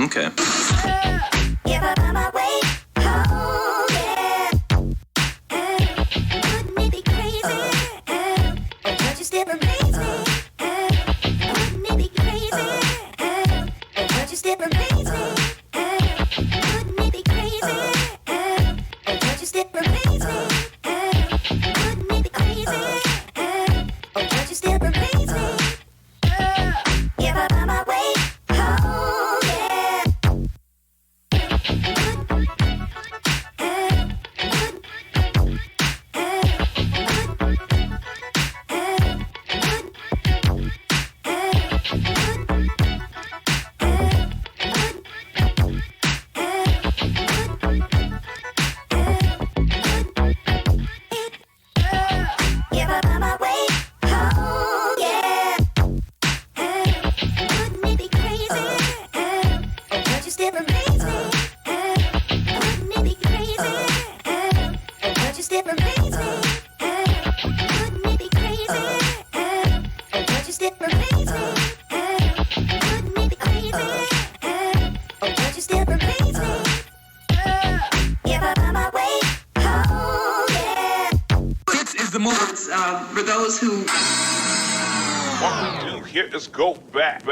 Okay. For those who what we do here is go back.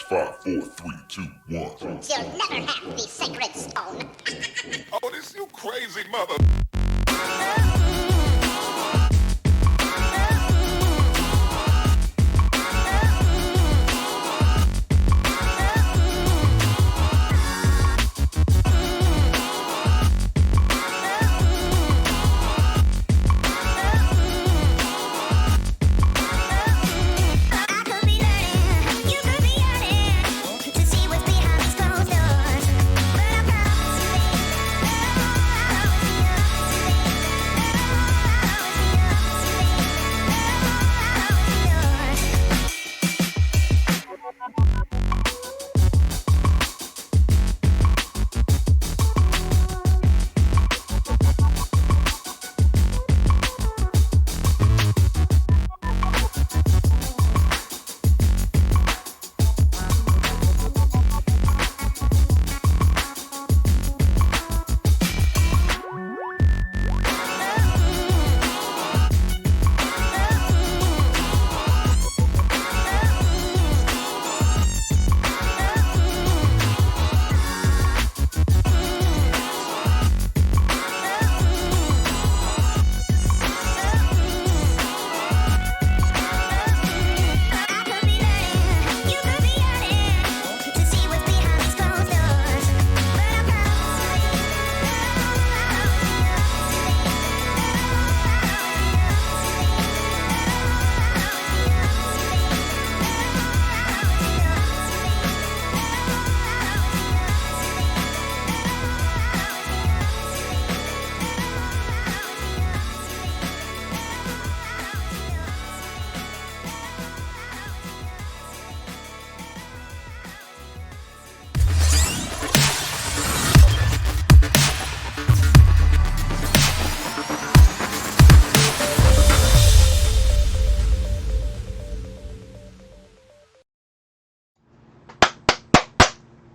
Four, three, two, one. You'll never have the sacred stone. Oh, this you crazy mother. But I promise you, baby, I'll always be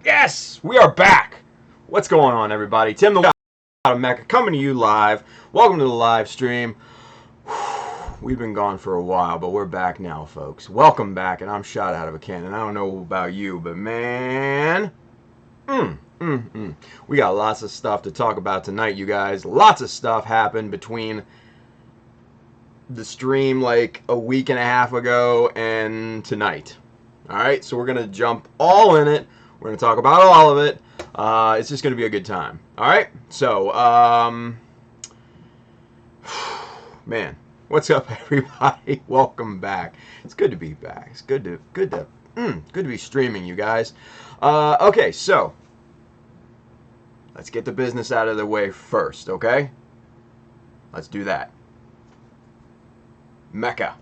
Yes, we are back. What's going on, everybody? Tim the out of Mecha coming to you live. Welcome to the live stream. We've been gone for a while, but we're back now, folks. Welcome back, and I'm shot out of a cannon. I don't know about you, but man, we got lots of stuff to talk about tonight, you guys. Lots of stuff happened between the stream like a week and a half ago and tonight. All right, so we're gonna jump all in it. We're gonna talk about all of it. It's just gonna be a good time. All right, so man, what's up, everybody? Welcome back. It's good to be back. It's good to be streaming, you guys. Okay, so let's get the business out of the way first. Okay, let's do that. Mecha.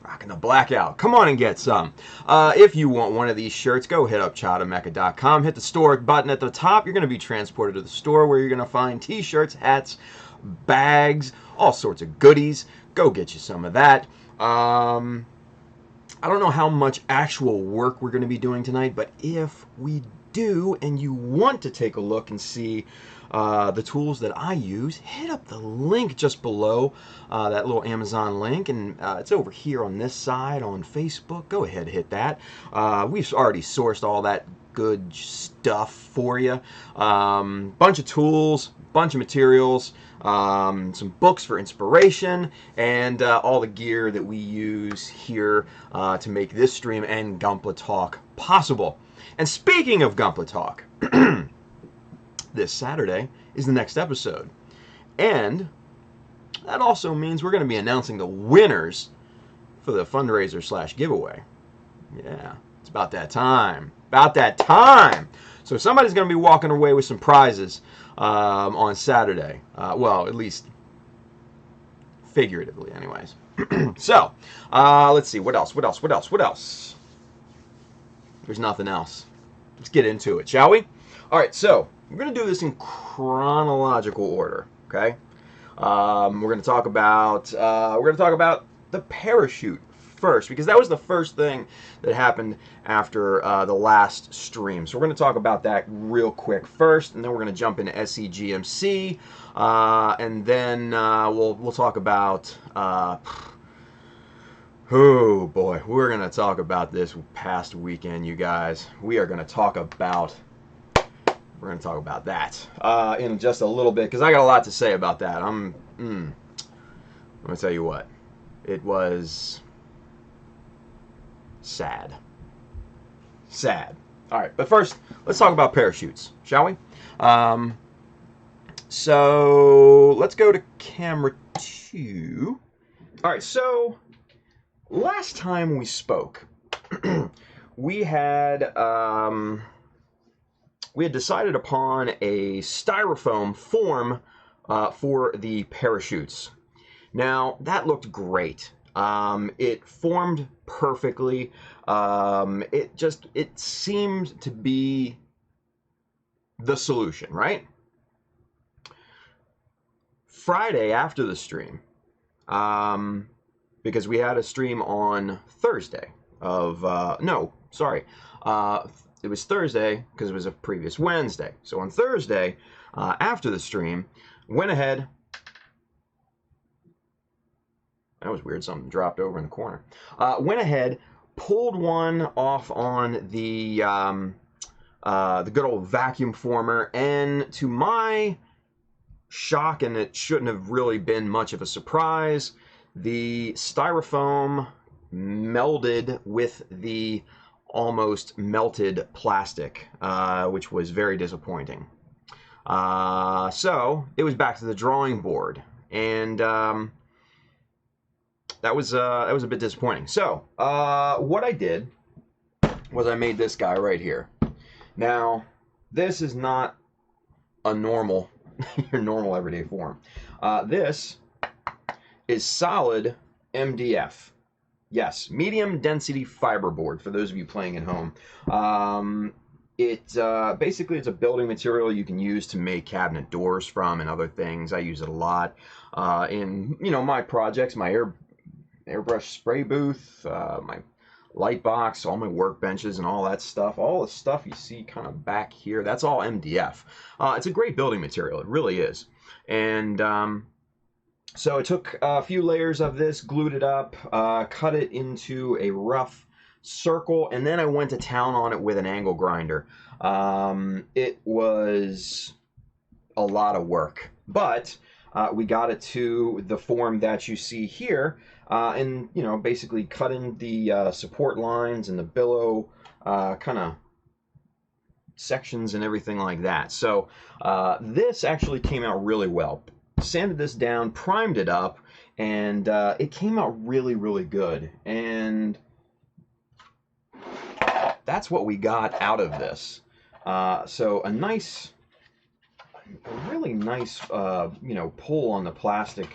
Rocking the blackout. Come on and get some. If you want one of these shirts, go hit up chowdamecha.com. Hit the store button at the top. You're going to be transported to the store where you're going to find t-shirts, hats, bags, all sorts of goodies. Go get you some of that. I don't know how much actual work we're going to be doing tonight, but if we do and you want to take a look and see the tools that I use, hit up the link just below, that little Amazon link, and it's over here on this side on Facebook. Go ahead and hit that. We've already sourced all that good stuff for you. Bunch of tools, bunch of materials, some books for inspiration, and all the gear that we use here to make this stream and Gunpla Talk possible. And speaking of Gunpla Talk, this Saturday is the next episode. And that also means we're going to be announcing the winners for the fundraiser / giveaway. Yeah, it's about that time. About that time! So somebody's going to be walking away with some prizes on Saturday. Well, at least figuratively, anyways. So, let's see. What else? There's nothing else. Let's get into it, shall we? All right, so we're going to do this in chronological order, okay? We're going to talk about the parachute first, because that was the first thing that happened after the last stream. So we're going to talk about that real quick first, and then we're going to jump into SCGMC, and then we'll talk about oh boy, we're going to talk about this past weekend, you guys. We're going to talk about that in just a little bit, because I got a lot to say about that. I'm going to tell you what. It was sad. Sad. All right, but first, let's talk about parachutes, shall we? So let's go to camera 2. All right, so last time we spoke, we had decided upon a styrofoam form for the parachutes. Now, that looked great. It formed perfectly. It seemed to be the solution, right? Friday after the stream, because we had a stream on Thursday of, it was Thursday because it was a previous Wednesday. So on Thursday, after the stream, went ahead. That was weird. Something dropped over in the corner. Went ahead, pulled one off on the good old vacuum former, and to my shock, and it shouldn't have really been much of a surprise, the styrofoam melded with the almost melted plastic, which was very disappointing. So it was back to the drawing board, and that was a bit disappointing. So what I did was I made this guy right here. Now, this is not a normal your normal everyday form. This is solid MDF. Yes, medium density fiberboard, for those of you playing at home. Basically it's a building material you can use to make cabinet doors from and other things. I use it a lot in my projects, my airbrush spray booth, my light box, all my workbenches and all that stuff. All the stuff you see kind of back here, that's all MDF. It's a great building material, it really is. And so I took a few layers of this, glued it up, cut it into a rough circle, and then I went to town on it with an angle grinder. It was a lot of work, but we got it to the form that you see here, and you know, basically cut in the support lines and the billow kind of sections and everything like that. So this actually came out really well. Sanded this down, primed it up, and it came out really, really good. And that's what we got out of this. So a really nice, you know, pull on the plastic,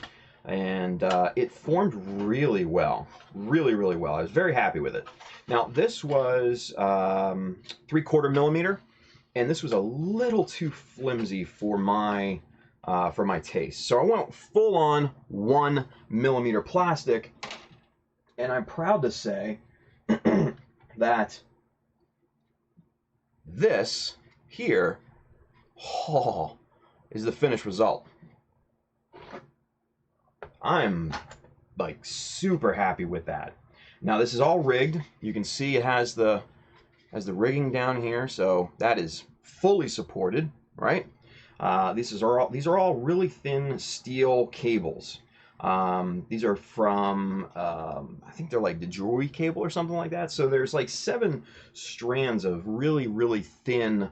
and it formed really well, really, really well. I was very happy with it. Now this was 3/4 millimeter, and this was a little too flimsy for my taste. So I went full on 1 millimeter plastic, and I'm proud to say that this here is the finished result. I'm like super happy with that. Now this is all rigged. You can see it has the rigging down here, so that is fully supported, right? These are all really thin steel cables. These are from I think they're like the jewelry cable or something like that. So there's like 7 strands of really, really thin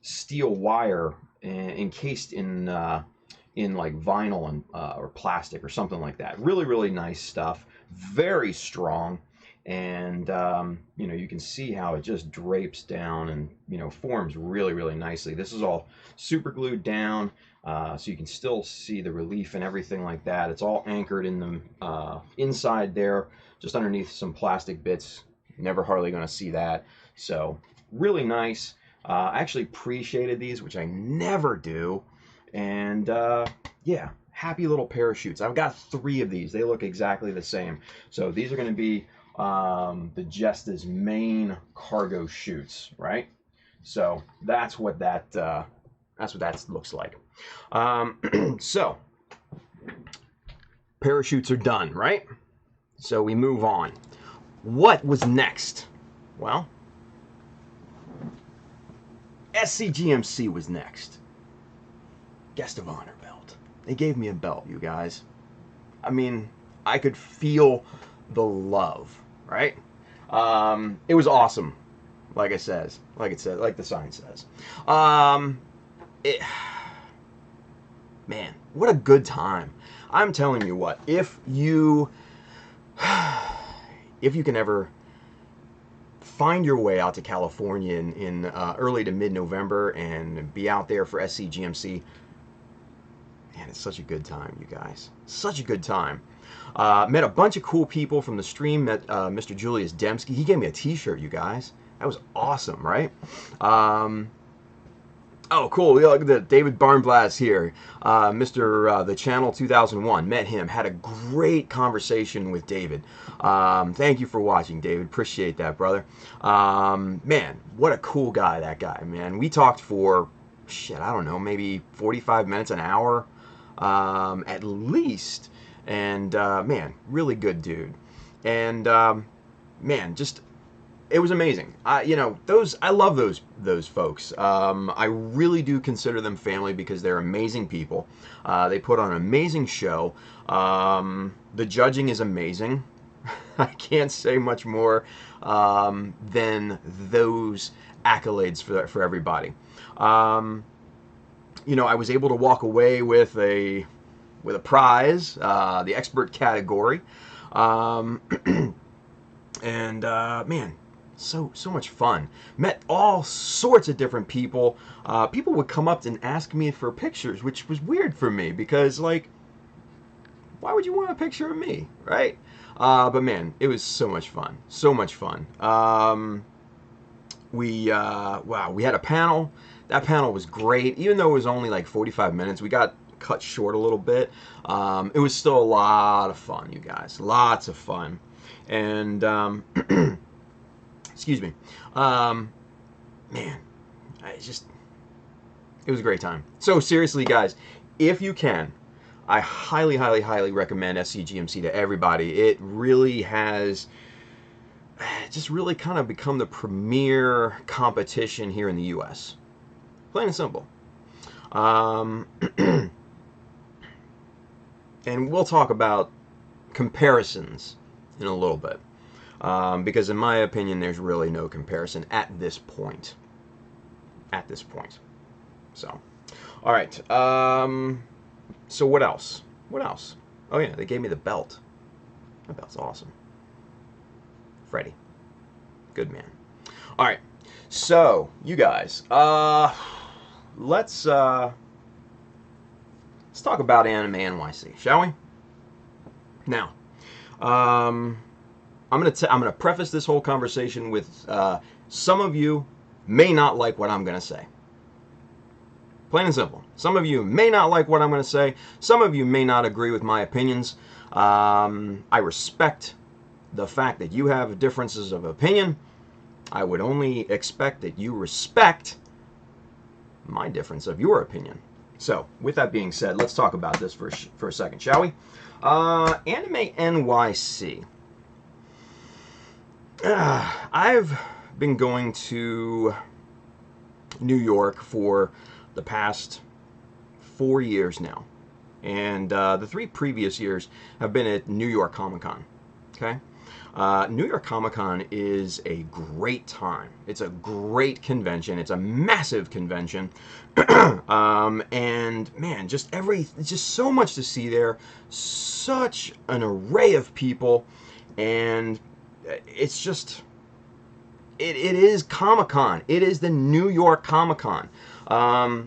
steel wire encased in like vinyl and or plastic or something like that. Really, really nice stuff. Very strong. And you know, you can see how it just drapes down and, you know, forms really, really nicely. This is all super glued down, so you can still see the relief and everything like that. It's all anchored in the inside there, just underneath some plastic bits. Never hardly going to see that. So really nice. I actually pre-shaded these, which I never do. And yeah, happy little parachutes. I've got 3 of these. They look exactly the same. So these are going to be the Jesta's main cargo chutes, right? So that's what that looks like. So parachutes are done, right? So we move on. What was next? Well, SCGMC was next. Guest of honor belt. They gave me a belt, you guys. I mean, I could feel the love, right? It was awesome. Like the sign says. Man, what a good time. I'm telling you what, if you can ever find your way out to California in early to mid-November and be out there for SCGMC, man, it's such a good time, you guys. Such a good time. Met a bunch of cool people from the stream. Met Mr. Julius Dembski. He gave me a t-shirt, you guys. That was awesome, right? Oh, cool. Look at the David Barnblast here. Mr. The Channel 2001. Met him. Had a great conversation with David. Thank you for watching, David. Appreciate that, brother. Man, what a cool guy, that guy, man. We talked for, shit, I don't know, maybe 45 minutes, an hour, at least. And, man, really good dude. And, man, just... it was amazing. You know, I love those folks. I really do consider them family because they're amazing people. They put on an amazing show. The judging is amazing. I can't say much more than those accolades for everybody. You know, I was able to walk away with a prize, the expert category, and man. So much fun. Met all sorts of different people. People would come up and ask me for pictures, which was weird for me because, like, why would you want a picture of me, right? But man, it was so much fun. So much fun. Wow, we had a panel. That panel was great. Even though it was only like 45 minutes, we got cut short a little bit. It was still a lot of fun, you guys. Lots of fun. And excuse me, man, it was a great time. So seriously, guys, if you can, I highly, highly, highly recommend SCGMC to everybody. It really has just really kind of become the premier competition here in the U.S. Plain and simple. And we'll talk about comparisons in a little bit. Because in my opinion, there's really no comparison at this point. At this point. So, all right. So what else? What else? Oh yeah, they gave me the belt. That belt's awesome. Freddie. Good man. All right. So, you guys, let's talk about AnimeNYC, shall we? Now, I'm gonna preface this whole conversation with some of you may not like what I'm gonna say. Plain and simple. Some of you may not like what I'm gonna say. Some of you may not agree with my opinions. I respect the fact that you have differences of opinion. I would only expect that you respect my difference of your opinion. So, with that being said, let's talk about this for a second, shall we? AnimeNYC. I've been going to New York for the past 4 years now. And the 3 previous years have been at New York Comic Con. Okay? New York Comic Con is a great time. It's a great convention. It's a massive convention. And man, just so much to see there. Such an array of people. And it's just, it is Comic Con. It is the New York Comic Con.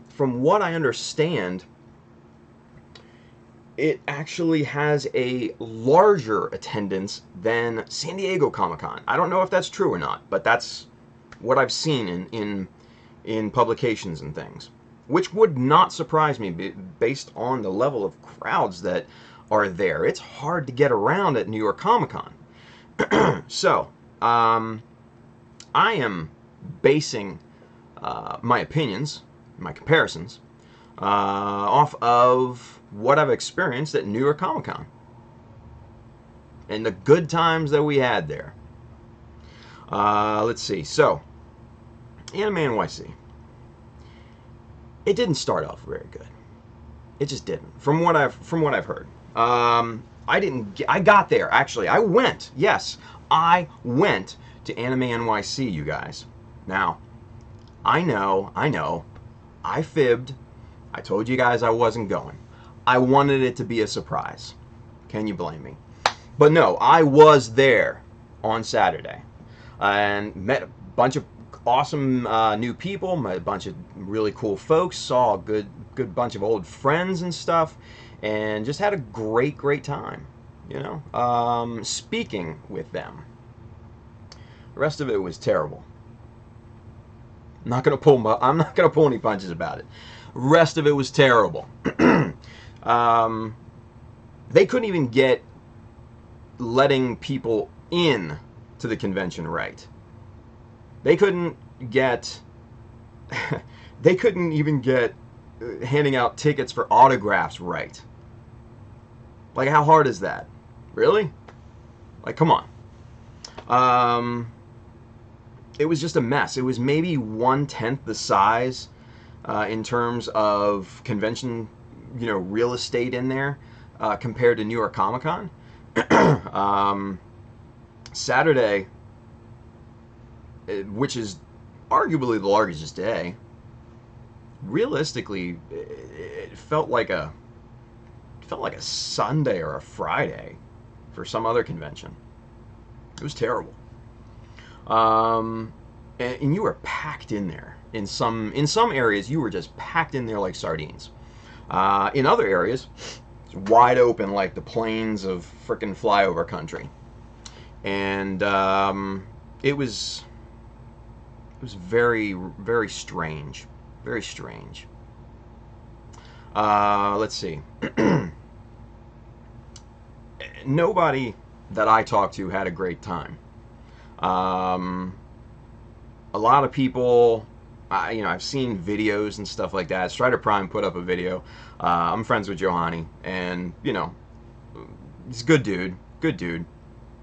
From what I understand, it actually has a larger attendance than San Diego Comic-Con. I don't know if that's true or not, but that's what I've seen in publications and things, which would not surprise me based on the level of crowds that are there. It's hard to get around at New York Comic-Con. So, I am basing my opinions, my comparisons, off of what I've experienced at New York Comic Con and the good times that we had there. Let's see. So, AnimeNYC. It didn't start off very good. It just didn't. From what I've heard. I got there actually. I went. Yes, I went to AnimeNYC, you guys. Now, I know. I fibbed. I told you guys I wasn't going. I wanted it to be a surprise. Can you blame me? But no, I was there on Saturday and met a bunch of awesome new people, met a bunch of really cool folks, saw a good bunch of old friends and stuff, and just had a great time, you know, speaking with them. The rest of it was terrible. I'm not gonna pull any punches about it. Rest of it was terrible. They couldn't even get letting people in to the convention right. They couldn't even get handing out tickets for autographs right. Like, how hard is that? Really? Like, come on. It was just a mess. It was maybe 1/10 the size in terms of convention, you know, real estate in there compared to New York Comic Con. Saturday, which is arguably the largest day, realistically, it felt like a Sunday or a Friday for some other convention. It was terrible. And you were packed in there. In some areas, you were just packed in there like sardines. In other areas, it's wide open like the plains of frickin' flyover country. And it was very, very strange. Very strange. Let's see. Nobody that I talked to had a great time. A lot of people, I've seen videos and stuff like that. Strider Prime put up a video. I'm friends with Johanny, and he's a good dude.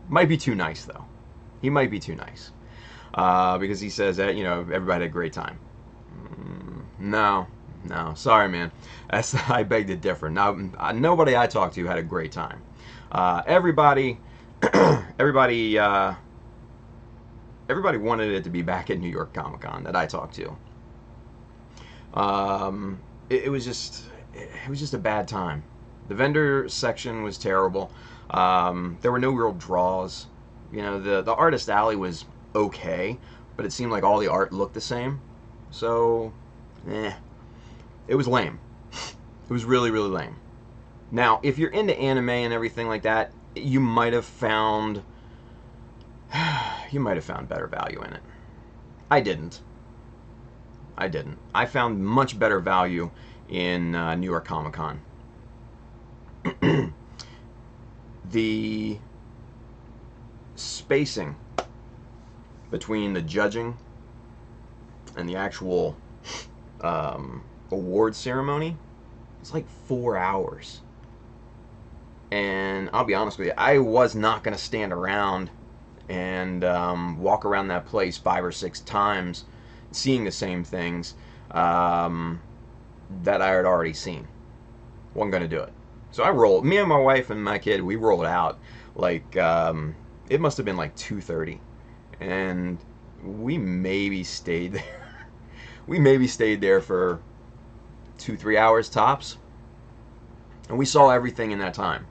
Might be too nice though. He might be too nice because he says that everybody had a great time. No, sorry, man. I beg to differ. Now, nobody I talked to had a great time. Everybody wanted it to be back at New York Comic Con that I talked to. It was just a bad time. The vendor section was terrible. There were no real draws. The artist alley was okay, but it seemed like all the art looked the same. So, it was lame. It was really, really lame. Now, if you're into anime and everything like that, you might have found better value in it. I didn't. I found much better value in New York Comic Con. The spacing between the judging and the actual award ceremony, it's like 4 hours. And I'll be honest with you, I was not going to stand around and walk around that place 5 or 6 times seeing the same things that I had already seen. Wasn't going to do it. So me and my wife and my kid, we rolled out like, it must have been like 2:30. And we maybe stayed there. We maybe stayed there for 2-3 hours tops. And we saw everything in that time.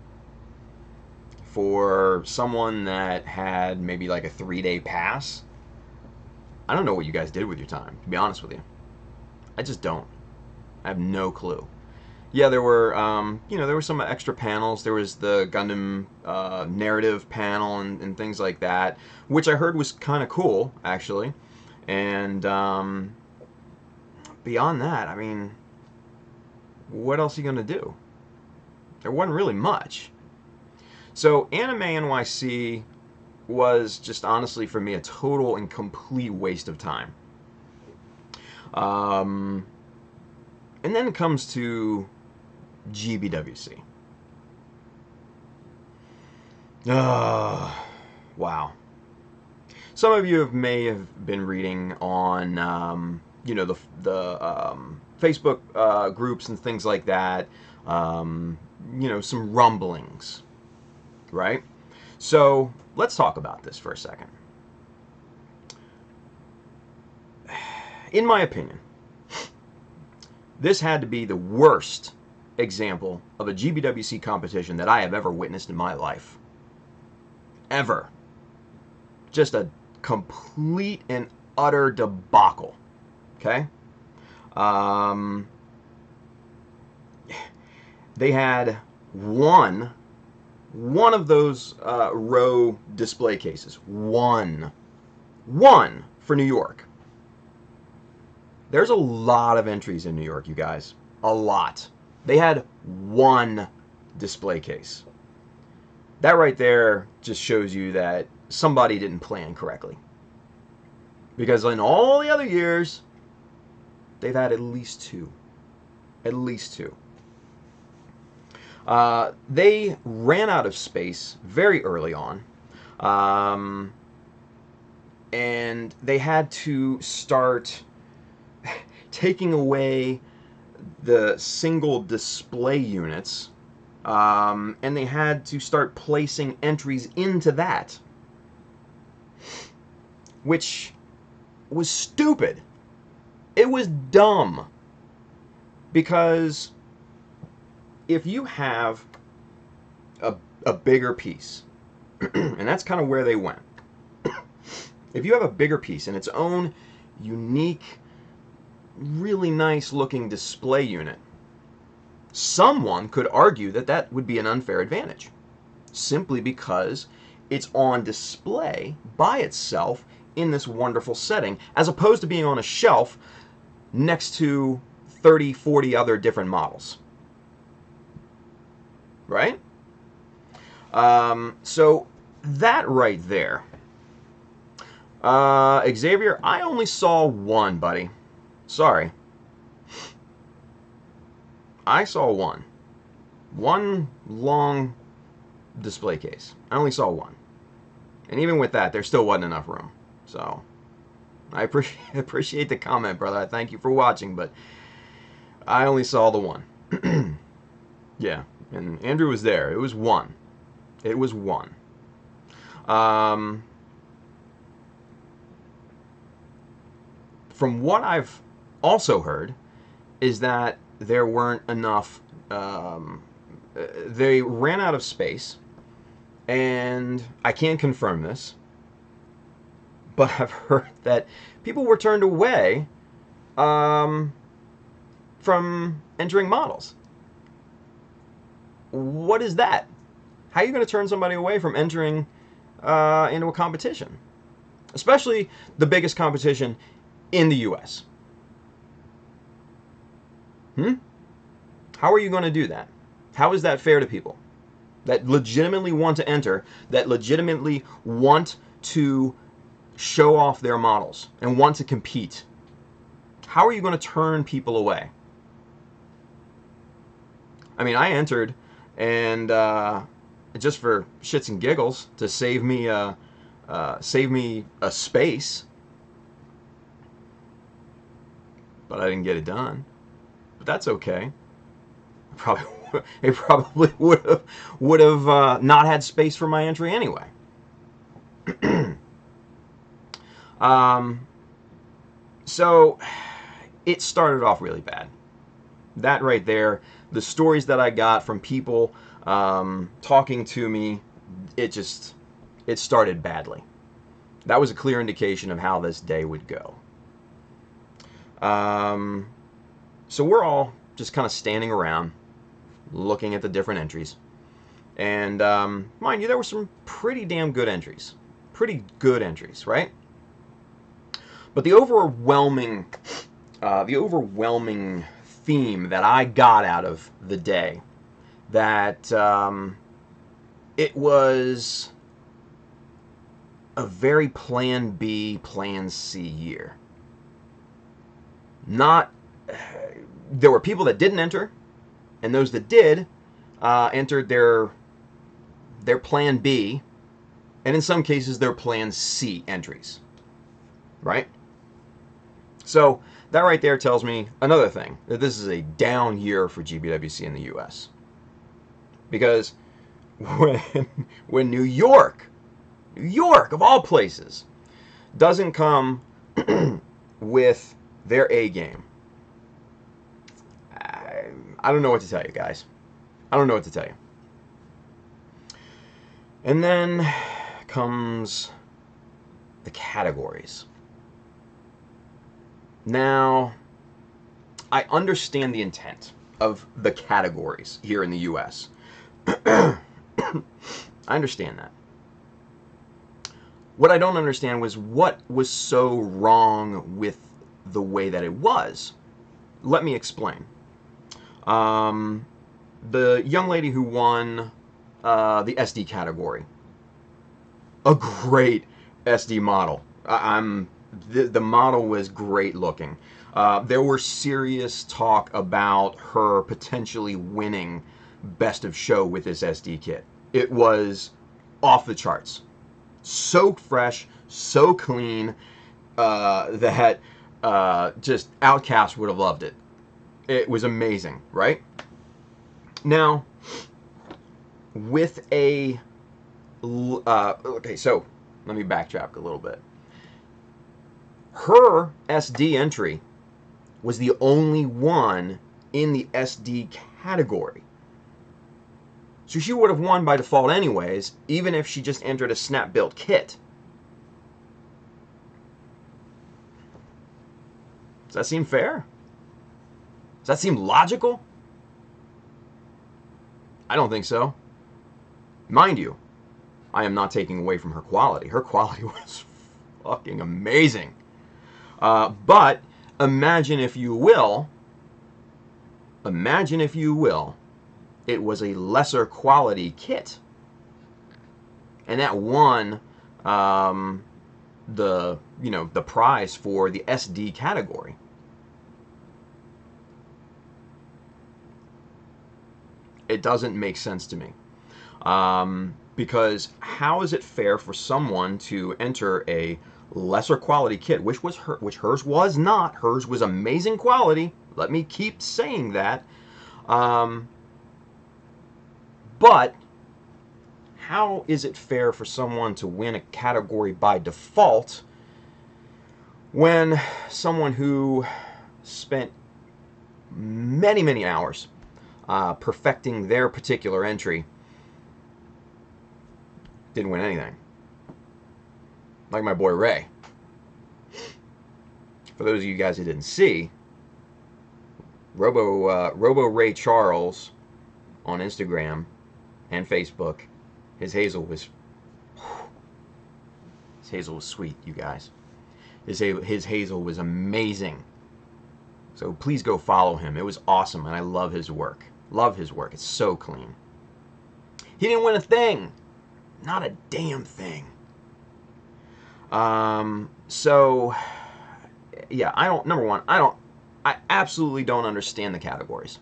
For someone that had maybe like a 3-day pass, I don't know what you guys did with your time, to be honest with you. I just don't. I have no clue. Yeah, there were some extra panels. There was the Gundam narrative panel and things like that, which I heard was kind of cool, actually. And beyond that, I mean, what else are you going to do? There wasn't really much. So AnimeNYC was just honestly for me a total and complete waste of time. And then it comes to GBWC. Wow. Some of you may have been reading on the Facebook groups and things like that. Some rumblings, right? So let's talk about this for a second. In my opinion, this had to be the worst example of a GBWC competition that I have ever witnessed in my life. Ever. Just a complete and utter debacle. Okay? They had one of those row display cases. One for New York. There's a lot of entries in New York, you guys. A lot. They had one display case. That right there just shows you that somebody didn't plan correctly. Because in all the other years, they've had at least two. At least two. They ran out of space very early on. And they had to start taking away the single display units, and they had to start placing entries into that, which was stupid. It was dumb, because if you have a bigger piece, and that's kind of where they went, if you have a bigger piece in its own unique, really nice looking display unit, someone could argue that that would be an unfair advantage, simply because it's on display by itself in this wonderful setting, as opposed to being on a shelf next to 30, 40 other different models. Right? So that right there. Xavier, I only saw one, buddy. Sorry. I saw one. One long display case. I only saw one. And even with that, there still wasn't enough room. So, I appreciate the comment, brother. I thank you for watching, but I only saw the one. Yeah, and Andrew was there. It was one. It was one. From what I've also heard is that there weren't enough, they ran out of space, and I can't confirm this, but I've heard that people were turned away from entering models. What is that? How are you going to turn somebody away from entering into a competition? Especially the biggest competition in the U.S. How are you going to do that? How is that fair to people that legitimately want to enter, that legitimately want to show off their models and want to compete? How are you going to turn people away? I mean, I entered, and just for shits and giggles, to save me a space, but I didn't get it done. But that's okay. It probably would have not had space for my entry anyway. So it started off really bad. That right there, the stories that I got from people talking to me, it started badly. That was a clear indication of how this day would go. So we're all just kind of standing around looking at the different entries. And mind you, there were some pretty damn good entries. Pretty good entries, right? But the overwhelming theme that I got out of the day, that it was a very Plan B, Plan C year. There were people that didn't enter, and those that did entered their Plan B, and in some cases their Plan C entries, right? So that right there tells me another thing, that this is a down year for GBWC in the US. Because when New York of all places, doesn't come with their A game, I don't know what to tell you, guys. I don't know what to tell you. And then comes the categories. Now, I understand the intent of the categories here in the US. I understand that. What I don't understand was what was so wrong with the way that it was. Let me explain. The young lady who won the SD category, a great SD model. The model was great looking. There were serious talk about her potentially winning Best of Show with this SD kit. It was off the charts. So fresh, so clean, that just Outcast would have loved it. It was amazing, right? Now, with a... okay, so let me backtrack a little bit. Her SD entry was the only one in the SD category. So she would have won by default anyways, even if she just entered a snap-built kit. Does that seem fair? Does that seem logical? I don't think so. Mind you, I am not taking away from her quality. Her quality was fucking amazing. But imagine if you will, it was a lesser quality kit. and that won the prize for the SD category. It doesn't make sense to me. Because how is it fair for someone to enter a lesser quality kit, which hers was not. Hers was amazing quality. Let me keep saying that. But how is it fair for someone to win a category by default when someone who spent many, many hours perfecting their particular entry didn't win anything? Like my boy Ray. For those of you guys who didn't see, Robo Ray Charles on Instagram and Facebook, his hazel was sweet, you guys. His hazel was amazing. So please go follow him. It was awesome, and I love his work. Love his work. It's so clean. He didn't win a thing. Not a damn thing. So yeah, I absolutely don't understand the categories.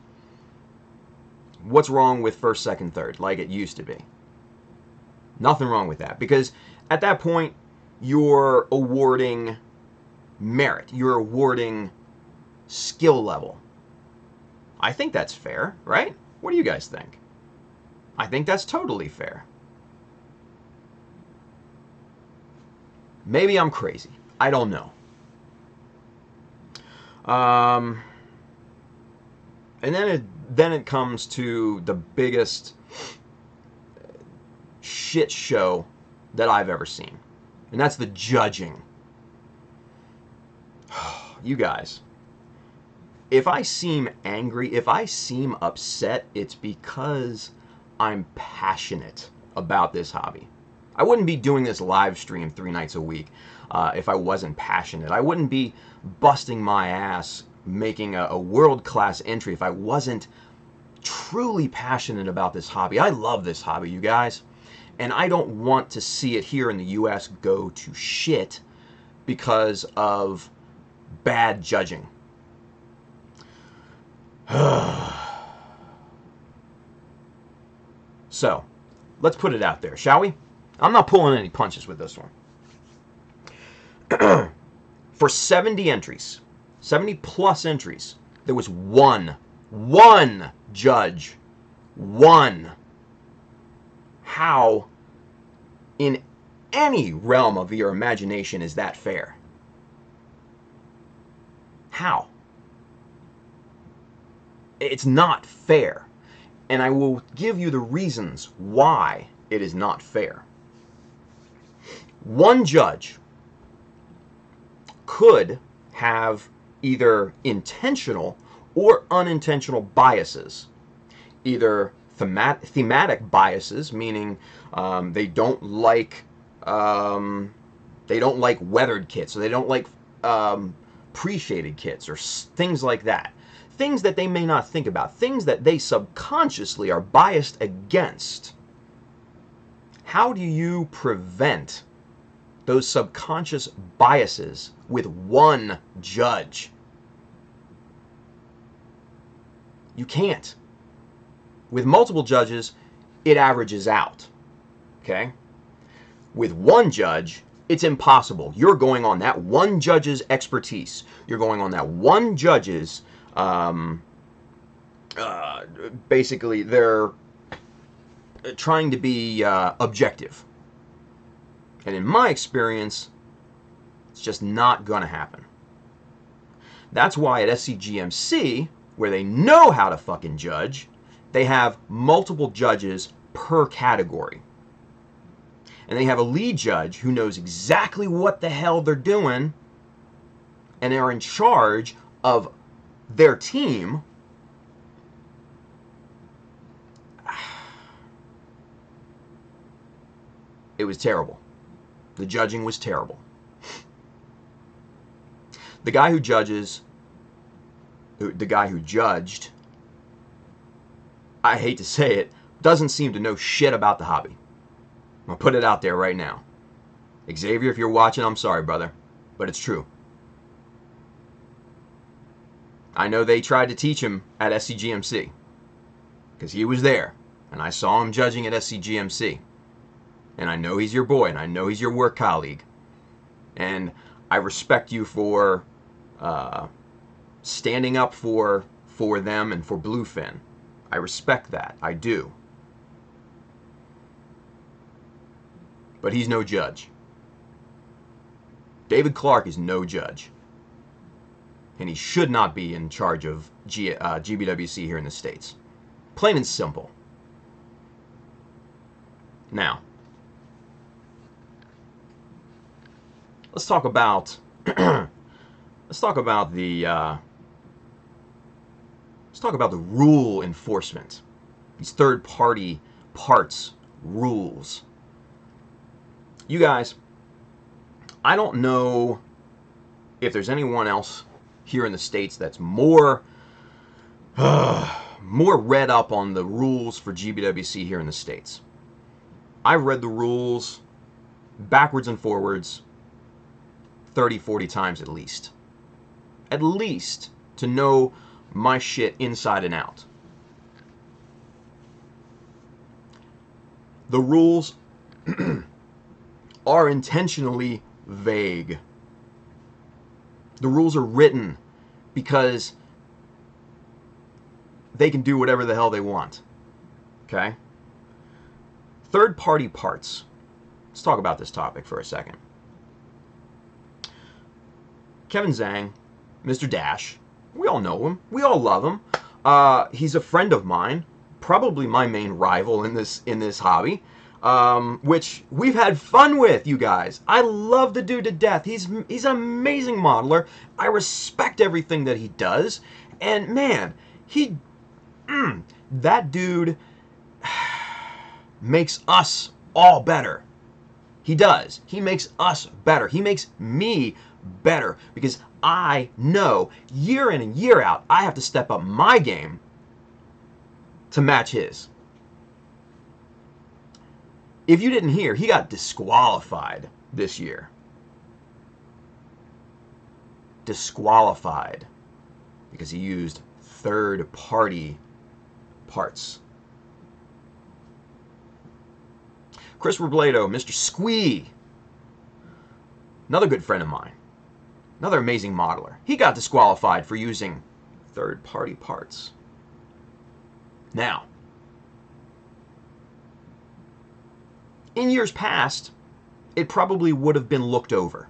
What's wrong with first, second, third, like it used to be? Nothing wrong with that, because at that point, you're awarding merit. You're awarding skill level. I think that's fair, right? What do you guys think? I think that's totally fair. Maybe I'm crazy. I don't know. And then it comes to the biggest shit show that I've ever seen. And that's the judging. You guys, if I seem angry, if I seem upset, it's because I'm passionate about this hobby. I wouldn't be doing this live stream 3 nights a week if I wasn't passionate. I wouldn't be busting my ass making a world-class entry if I wasn't truly passionate about this hobby. I love this hobby, you guys. And I don't want to see it here in the US go to shit because of bad judging. So, let's put it out there, shall we? I'm not pulling any punches with this one. For 70 entries, 70 plus entries, there was one judge. One. How, in any realm of your imagination, is that fair? How? It's not fair. And I will give you the reasons why it is not fair. One judge could have either intentional or unintentional biases. Either thematic biases, meaning they don't like weathered kits, or they don't like pre-shaded kits, or things like that. Things that they may not think about, things that they subconsciously are biased against. How do you prevent those subconscious biases with one judge? You can't. With multiple judges, it averages out. Okay? With one judge, it's impossible. You're going on that one judge's expertise. You're going on that one judge's basically, they're trying to be objective. And in my experience, it's just not going to happen. That's why at SCGMC, where they know how to fucking judge, they have multiple judges per category. And they have a lead judge who knows exactly what the hell they're doing, and they're in charge of their team. It was terrible. The judging was terrible. The guy who judged, I hate to say it, doesn't seem to know shit about the hobby. I'll put it out there right now. Xavier, if you're watching, I'm sorry, brother, but it's true. I know they tried to teach him at SCGMC because he was there, and I saw him judging at SCGMC. And I know he's your boy, and I know he's your work colleague. And I respect you for standing up for them and for Bluefin. I respect that. I do. But he's no judge. David Clark is no judge. And he should not be in charge of GBWC here in the States. Plain and simple. Now, let's talk about the rule enforcement. These third-party parts rules. You guys, I don't know if there's anyone else here in the States that's more read up on the rules for GBWC here in the States. I've read the rules backwards and forwards 30, 40 times at least. At least to know my shit inside and out. The rules are intentionally vague. The rules are written because they can do whatever the hell they want. Okay? Third-party parts. Let's talk about this topic for a second. Kevin Zhang, Mr. Dash, we all know him. We all love him. He's a friend of mine, probably my main rival in this hobby, which we've had fun with, you guys. I love the dude to death. He's an amazing modeler. I respect everything that he does, and man, that dude makes us all better. He does. He makes us better. He makes me better because I know year in and year out I have to step up my game to match his. If you didn't hear, he got disqualified this year. Disqualified because he used third-party parts. Chris Robledo, Mr. Squee, another good friend of mine, another amazing modeler. He got disqualified for using third-party parts. Now, in years past, it probably would have been looked over.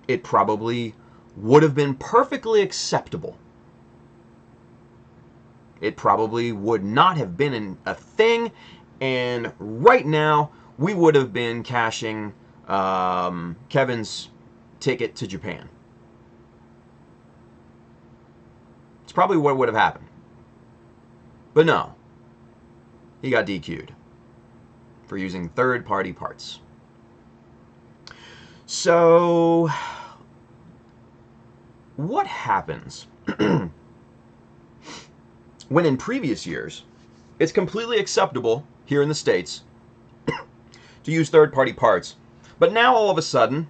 It probably would have been perfectly acceptable. It probably would not have been a thing, and right now we would have been cashing Kevin's ticket to Japan. It's probably what would have happened. But no, he got DQ'd for using third-party parts. So, what happens when in previous years it's completely acceptable here in the States to use third-party parts, but now all of a sudden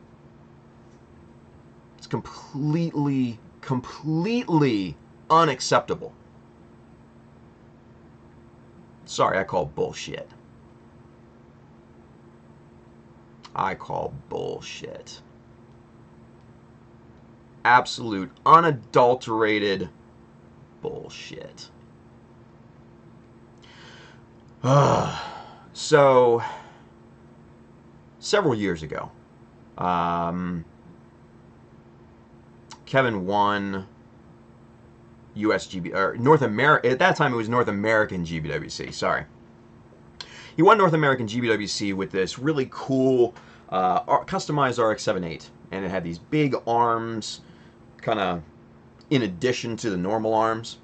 it's completely unacceptable? Sorry, I call bullshit. I call bullshit. Absolute, unadulterated bullshit. So, several years ago, Kevin won or North America. At that time, it was North American GBWC. Sorry, he won North American GBWC with this really cool customized RX-78, and it had these big arms, kind of in addition to the normal arms,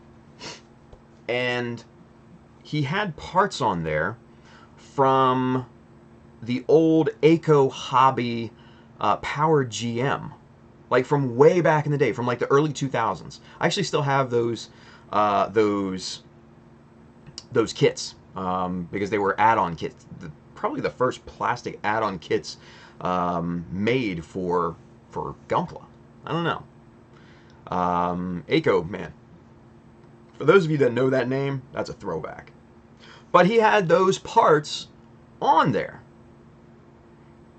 and he had parts on there from the old Aco Hobby Power GM, like from way back in the day, from like the early 2000s. I actually still have those kits because they were add-on kits. Probably the first plastic add-on kits made for Gunpla. I don't know. Aiko, man. For those of you that know that name, that's a throwback. But he had those parts on there.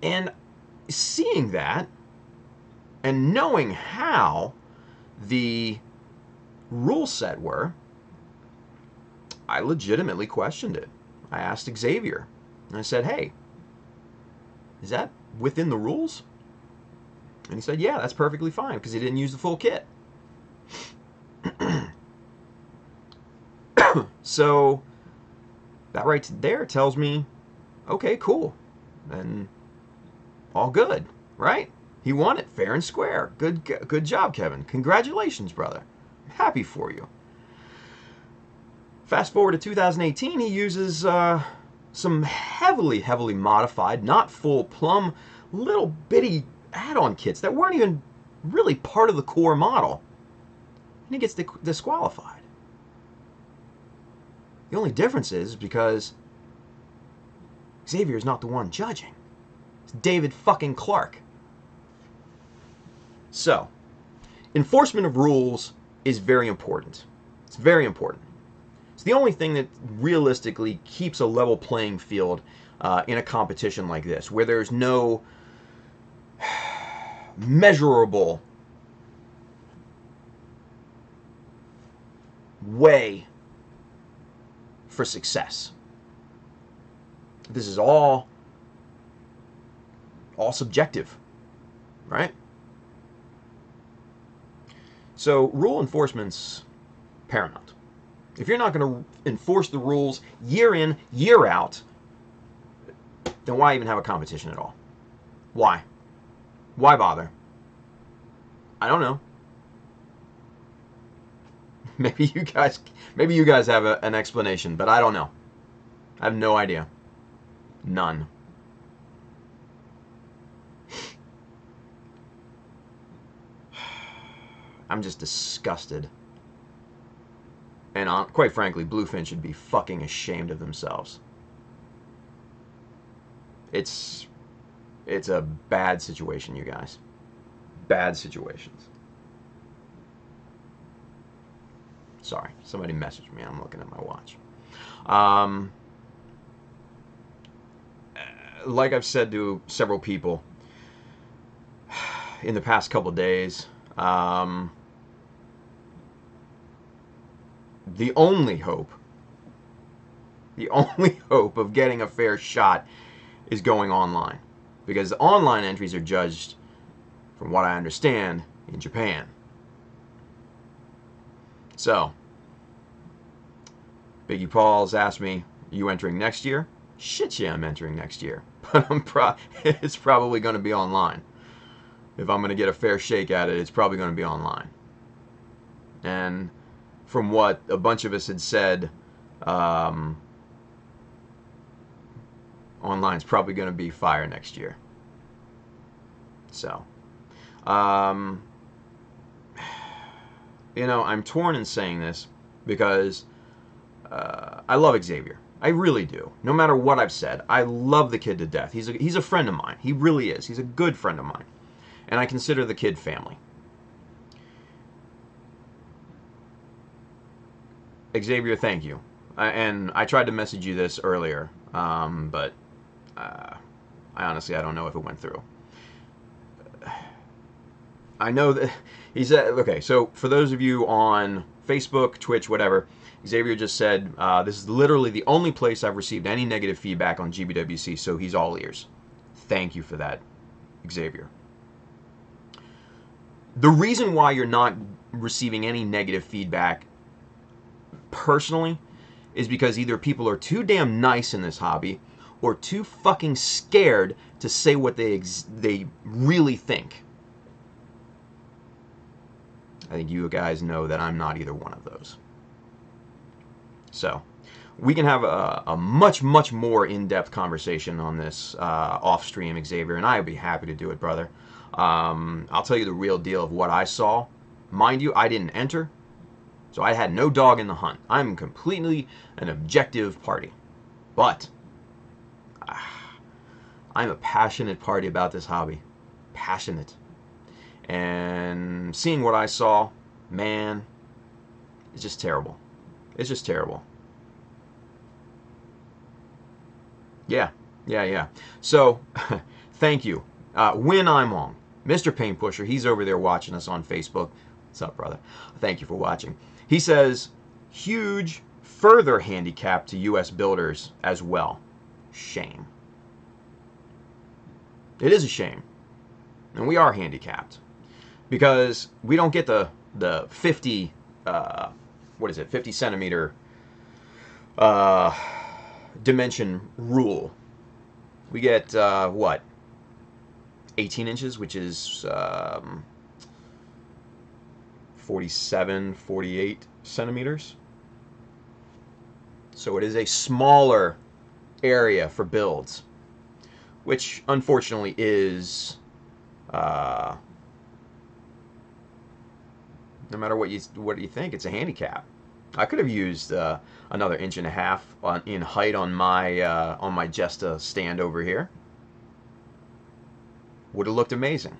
And seeing that, and knowing how the rule set were, I legitimately questioned it. I asked Xavier, and I said, hey, is that within the rules? And he said, yeah, that's perfectly fine, because he didn't use the full kit. So, that right there tells me, okay, cool. Then, all good, right? He won it fair and square. Good job, Kevin. Congratulations, brother. I'm happy for you. Fast forward to 2018, he uses some heavily modified, not full plumb, little bitty add-on kits that weren't even really part of the core model. And he gets disqualified. The only difference is because Xavier's not the one judging. It's David fucking Clark. So, enforcement of rules is very important. It's very important. It's the only thing that realistically keeps a level playing field in a competition like this, where there's no measurable way for success. This is all subjective, right? So rule enforcement's paramount. If you're not going to enforce the rules year in, year out, then why even have a competition at all? Why? Why bother? I don't know. Maybe you guys have an explanation, but I don't know. I have no idea. None. I'm just disgusted. And quite frankly, Bluefin should be fucking ashamed of themselves. It's a bad situation, you guys. Bad situations. Sorry, somebody messaged me. I'm looking at my watch. Like I've said to several people in the past couple days, the only hope of getting a fair shot is going online. Because the online entries are judged, from what I understand, in Japan. So, Biggie Paul's asked me, you entering next year? Shit, yeah, I'm entering next year. But it's probably going to be online. If I'm going to get a fair shake at it, it's probably going to be online. And from what a bunch of us had said, online's probably going to be fire next year. So, you know, I'm torn in saying this because I love Xavier. I really do. No matter what I've said, I love the kid to death. He's a friend of mine. He really is. He's a good friend of mine. And I consider the kid family. Xavier, thank you. And I tried to message you this earlier, but I honestly don't know if it went through. I know that he said, okay, so for those of you on Facebook, Twitch, whatever, Xavier just said, this is literally the only place I've received any negative feedback on GBWC, so he's all ears. Thank you for that, Xavier. The reason why you're not receiving any negative feedback personally is because either people are too damn nice in this hobby or too fucking scared to say what they really think. I think you guys know that I'm not either one of those. So, we can have a much more in-depth conversation on this off-stream, Xavier, and I'd be happy to do it, brother. I'll tell you the real deal of what I saw. Mind you, I didn't enter, so I had no dog in the hunt. I'm completely an objective party. But I'm a passionate party about this hobby. Passionate. And seeing what I saw, man, it's just terrible. It's just terrible. Yeah. So, thank you. When I'm on, Mr. Paint Pusher, he's over there watching us on Facebook. What's up, brother? Thank you for watching. He says, huge further handicap to U.S. builders as well. Shame. It is a shame. And we are handicapped. Because we don't get the 50, 50 centimeter dimension rule. We get, 18 inches, which is 47, 48 centimeters. So it is a smaller area for builds, which unfortunately is, no matter what you think, it's a handicap. I could have used another 1.5 inches in height on my Jesta stand over here. Would have looked amazing.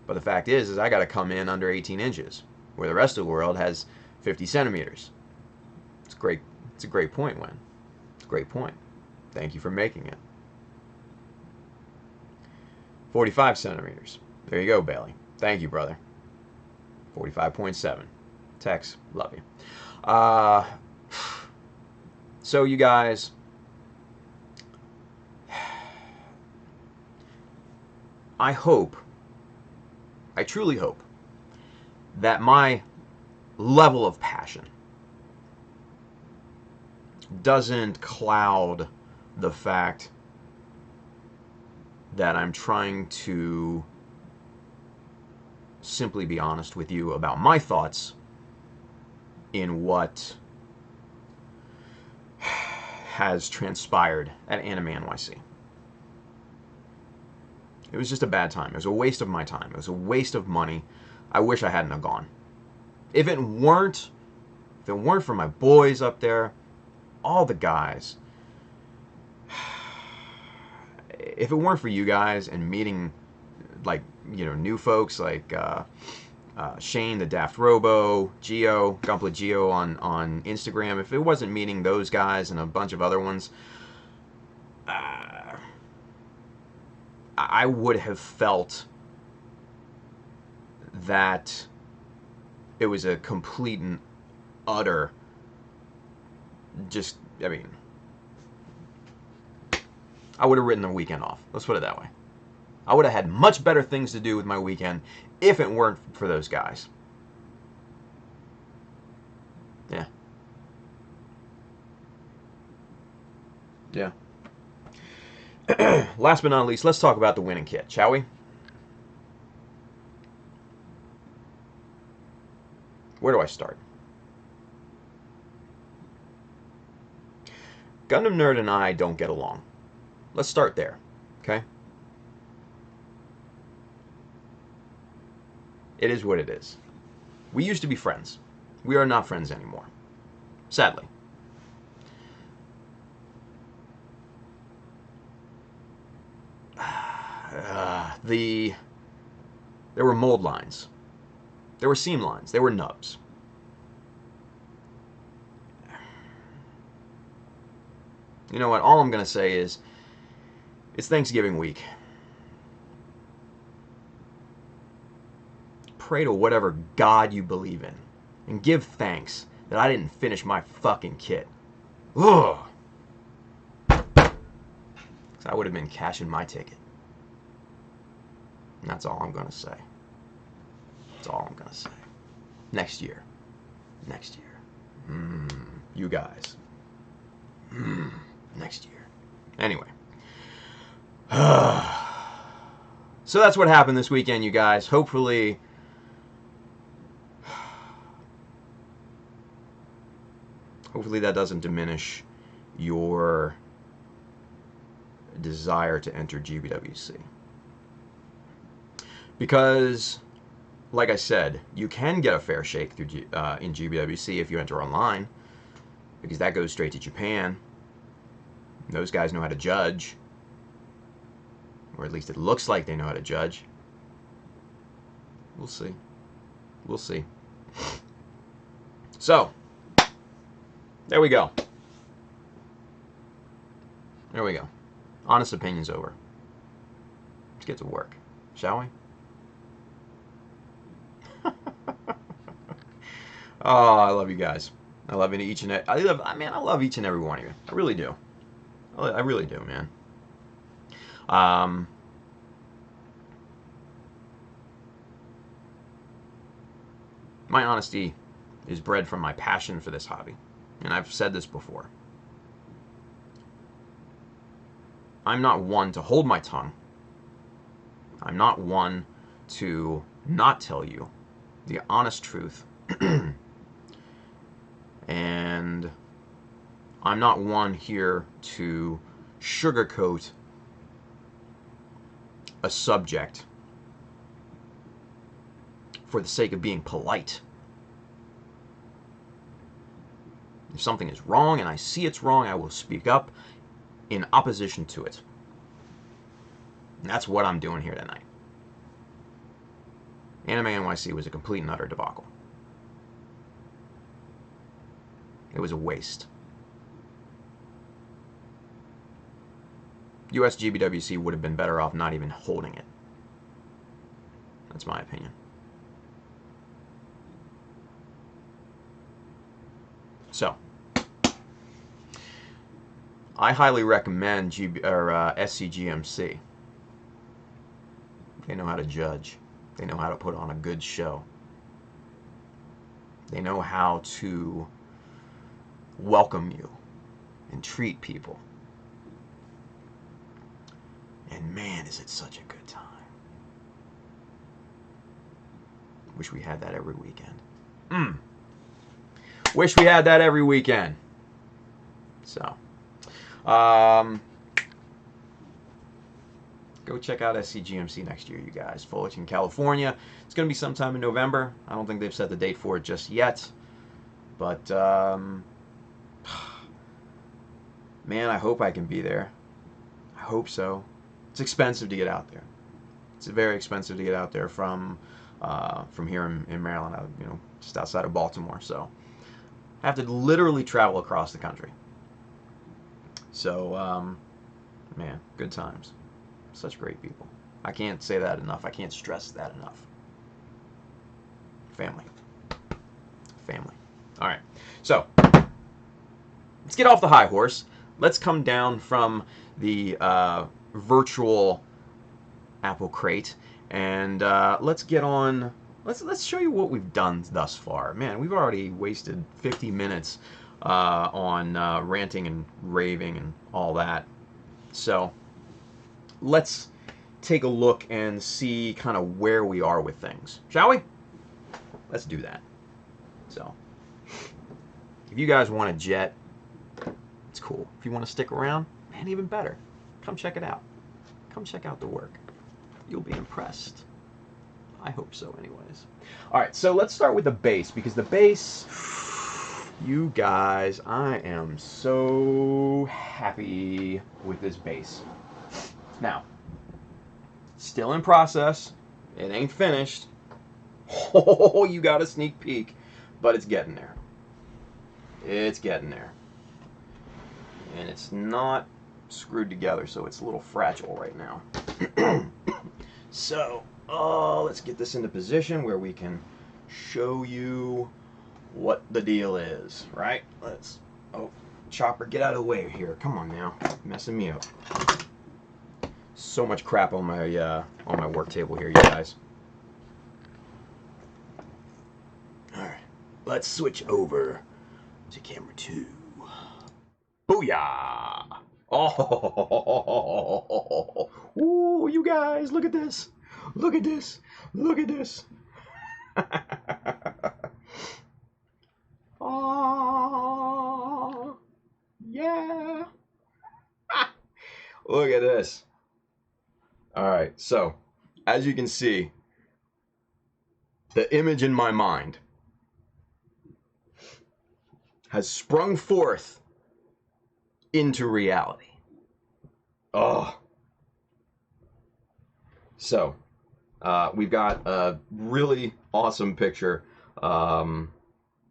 But the fact is I got to come in under 18 inches, where the rest of the world has 50 centimeters. It's great. It's a great point, Win. It's a great point. Thank you for making it. 45 centimeters. There you go, Bailey. Thank you, brother. 45.7. Tex, love you. So you guys, I truly hope that my level of passion doesn't cloud the fact that I'm trying to simply be honest with you about my thoughts in what has transpired at AnimeNYC. It was just a bad time. It was a waste of my time. It was a waste of money. I wish I hadn't have gone. If it weren't for my boys up there, all the guys, if it weren't for you guys and meeting, like, new folks like Shane, the Daft Robo, Geo, Gumplet Geo on Instagram, if it wasn't meeting those guys and a bunch of other ones, I would have felt that it was a complete and utter, I would have written the weekend off. Let's put it that way. I would have had much better things to do with my weekend if it weren't for those guys. Yeah. Yeah. Last but not least, let's talk about the winning kit, shall we? Where do I start? Gundam Nerd and I don't get along. Let's start there, okay? It is what it is. We used to be friends. We are not friends anymore. Sadly. There were mold lines. There were seam lines. There were nubs. You know what? All I'm going to say is, it's Thanksgiving week. Pray to whatever God you believe in. And give thanks that I didn't finish my fucking kit. Ugh. 'Cause I would have been cashing my ticket. And that's all I'm going to say. That's all I'm going to say. Next year. Next year. You guys. Next year. Anyway. So that's what happened this weekend, you guys. Hopefully that doesn't diminish your desire to enter GBWC. Because, like I said, you can get a fair shake through in GBWC if you enter online. because that goes straight to Japan. Those guys know how to judge, or at least it looks like they know how to judge. We'll see. We'll see. So, there we go. There we go. Honest opinions over. Let's get to work, shall we? Oh, I love you guys. I love each and I love each and every one of you. I really do. I really do, man. My honesty is bred from my passion for this hobby, and I've said this before. I'm not one to hold my tongue. I'm not one to not tell you the honest truth. And I'm not one here to sugarcoat a subject for the sake of being polite. If something is wrong and I see it's wrong, I will speak up in opposition to it. And that's what I'm doing here tonight. AnimeNYC was a complete and utter debacle. It was a waste. US GBWC would have been better off not even holding it. That's my opinion. So, I highly recommend SCGMC. They know how to judge. They know how to put on a good show. They know how to welcome you and treat people. And man, is it such a good time. Wish we had that every weekend. Wish we had that every weekend. So, go check out SCGMC next year, you guys. Fullerton, California. It's going to be sometime in November. I don't think they've set the date for it just yet. But, man, I hope I can be there. I hope so. It's expensive to get out there. It's very expensive to get out there from here in Maryland, just outside of Baltimore. So I have to literally travel across the country. So, man, good times. Such great people. I can't say that enough. I can't stress that enough. Family. Family. All right. So, let's get off the high horse. Let's come down from the virtual Apple crate and let's get on. Let's show you what we've done thus far. Man, we've already wasted 50 minutes on ranting and raving and all that. So let's take a look and see kind of where we are with things, shall we? Let's do that. So if you guys want a jet, it's cool. If you want to stick around, man, even better. Come check it out. Come check out the work. You'll be impressed. I hope so anyways. All right, so let's start with the base, because the base, you guys, I am so happy with this base. Now, still in process. It ain't finished. Oh, you got a sneak peek, but it's getting there. It's getting there. And it's not screwed together, so it's a little fragile right now. So, let's get this into position where we can show you what the deal is, right? Chopper, get out of the way here. Come on now, messing me up. So much crap on my work table here, you guys. All right, let's switch over to camera 2. Booyah! Oh, ooh, you guys, look at this. Look at this. Look at this. Oh, yeah. Look at this. All right, so as you can see, the image in my mind has sprung forth into reality. Oh. So, we've got a really awesome picture, an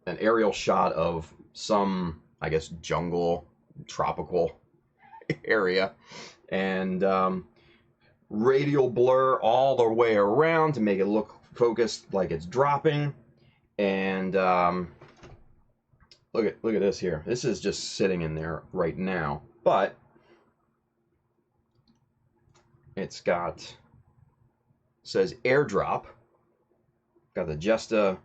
aerial shot of some, I guess, jungle, tropical area, and radial blur all the way around to make it look focused like it's dropping. And look at this here. This is just sitting in there right now, but it's got, says airdrop, got the Jesta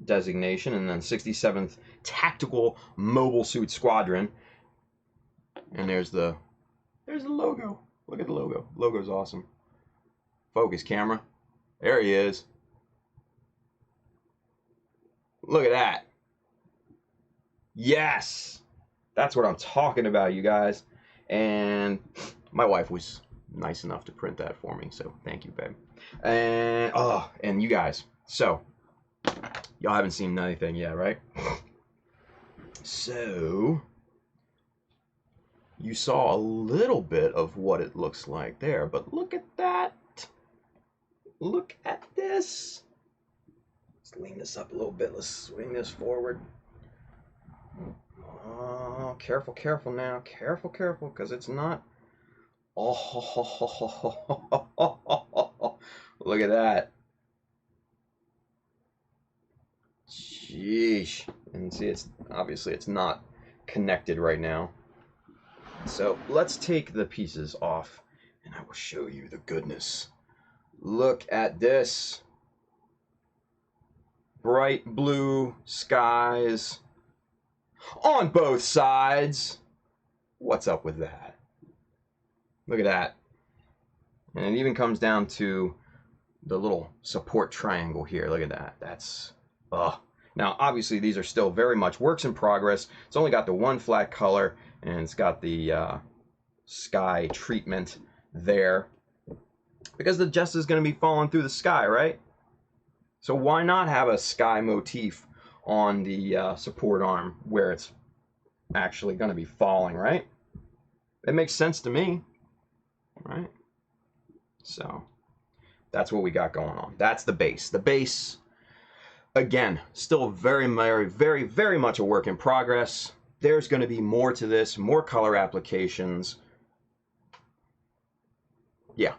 designation, and then 67th Tactical Mobile Suit Squadron, and there's the logo. Look at the logo. Logo's awesome. Focus, camera. There he is. Look at that. Yes, that's what I'm talking about, you guys. And my wife was nice enough to print that for me, so thank you, babe. And and you guys, so y'all haven't seen anything yet, right? So you saw a little bit of what it looks like there, but look at that. Look at this. Let's lean this up a little bit. Let's swing this forward. Oh, careful, careful now. Careful, careful, because it's not. Oh, look at that. Sheesh. And see, it's obviously it's not connected right now. So let's take the pieces off and I will show you the goodness. Look at this. Bright blue skies on both sides. What's up with that? Look at that. And it even comes down to the little support triangle here. Look at that. That's, Now, obviously, these are still very much works in progress. It's only got the one flat color, and it's got the sky treatment there. Because the Jesta is going to be falling through the sky, right? So why not have a sky motif on the support arm where it's actually going to be falling, right? It makes sense to me, right? So that's what we got going on. That's the base. The base, again, still very, very, very much a work in progress. There's going to be more to this, more color applications. Yeah.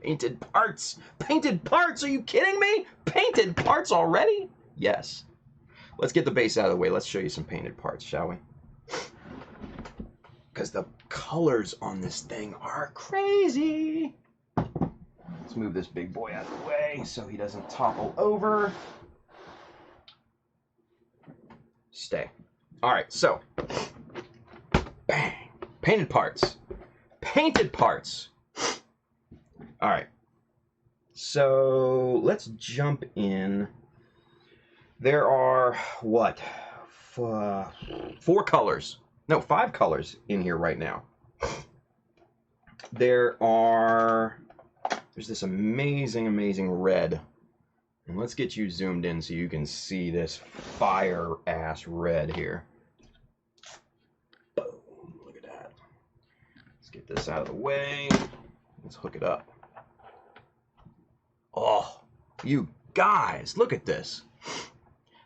Painted parts. Painted parts. Are you kidding me? Painted parts already? Yes. Let's get the base out of the way. Let's show you some painted parts, shall we? Because the colors on this thing are crazy. Let's move this big boy out of the way so he doesn't topple over. Stay. All right, so bang, painted parts. Painted parts. All right, so let's jump in. There are, what, 4 colors. No, 5 colors in here right now. There's this amazing, amazing red. And let's get you zoomed in so you can see this fire-ass red here. Boom, look at that. Let's get this out of the way. Let's hook it up. Oh, you guys, look at this.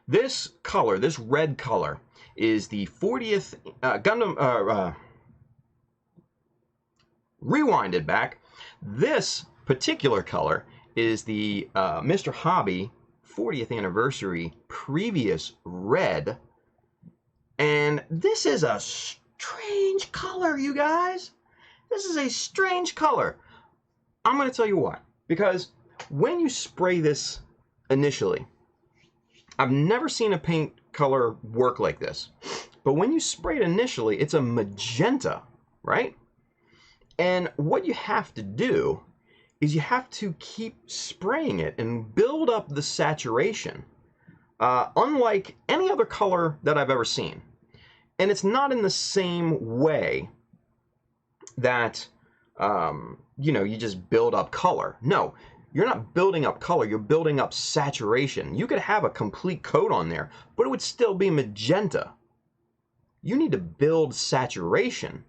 This color, this red color, is the 40th Gundam, rewinded back. This particular color is the Mr. Hobby 40th anniversary previous red. And this is a strange color, you guys. This is a strange color. I'm going to tell you why. Because when you spray this initially, I've never seen a paint color work like this. But when you spray it initially, it's a magenta, right? And what you have to do is you have to keep spraying it and build up the saturation, unlike any other color that I've ever seen. And it's not in the same way that, you know, you just build up color. No, you're not building up color, you're building up saturation. You could have a complete coat on there, but it would still be magenta. You need to build saturation.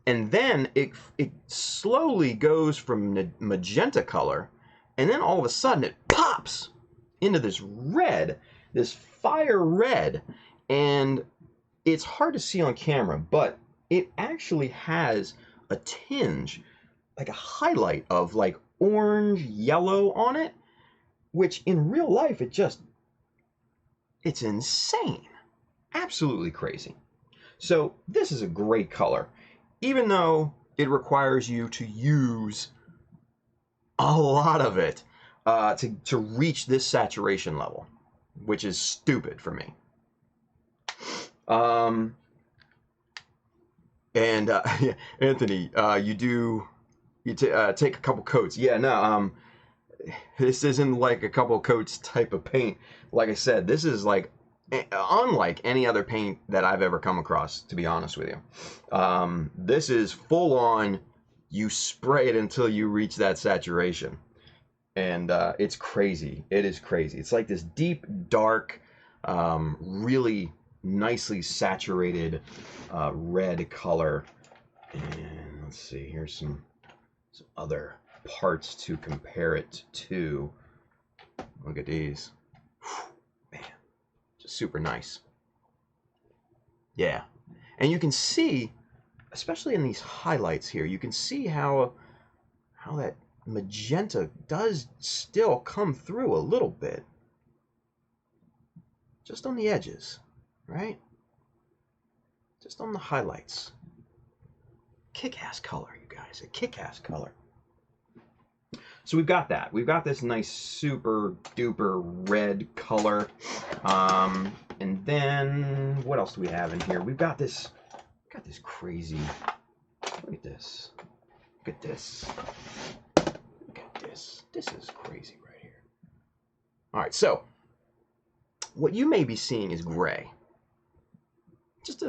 And then it slowly goes from magenta color, and then all of a sudden it pops into this red, this fire red. And it's hard to see on camera, but it actually has a tinge, like a highlight of like orange yellow on it, which in real life it's insane, absolutely crazy. So this is a great color, even though it requires you to use a lot of it to reach this saturation level, which is stupid for me. Yeah, Anthony, you take a couple coats. Yeah, no, this isn't like a couple coats type of paint. Like I said, this is like unlike any other paint that I've ever come across, to be honest with you. This is full on, you spray it until you reach that saturation. And it's crazy. It is crazy. It's like this deep, dark, really nicely saturated red color. And let's see, here's some other parts to compare it to. Look at these. Man, just super nice. Yeah. And you can see, especially in these highlights here, you can see how that magenta does still come through a little bit. Just on the edges, right? Just on the highlights. Kick-ass color, you guys. A kick-ass color. So we've got that. We've got this nice super duper red color. And then what else do we have in here? We've got this crazy. Look at this. Look at this. Look at this. This is crazy right here. All right, so what you may be seeing is gray. Just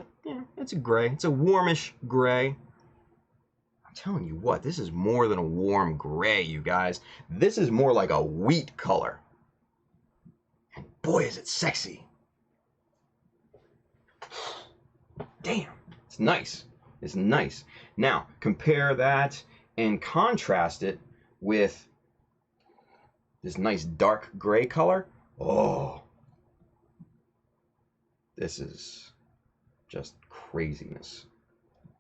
it's a gray. It's a warmish gray. I'm telling you what, this is more than a warm gray, you guys. This is more like a wheat color. And boy, is it sexy. Damn, it's nice. It's nice. Now, compare that and contrast it with this nice dark gray color. Oh, this is just craziness.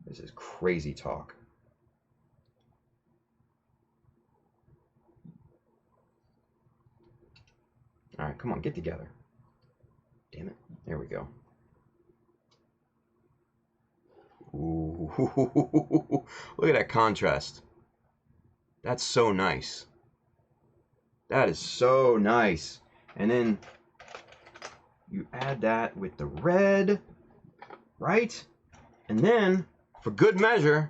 This is crazy talk. All right, come on, get together. Damn it. There we go. Ooh, look at that contrast. That's so nice. That is so nice. And then you add that with the red, right? And then, for good measure,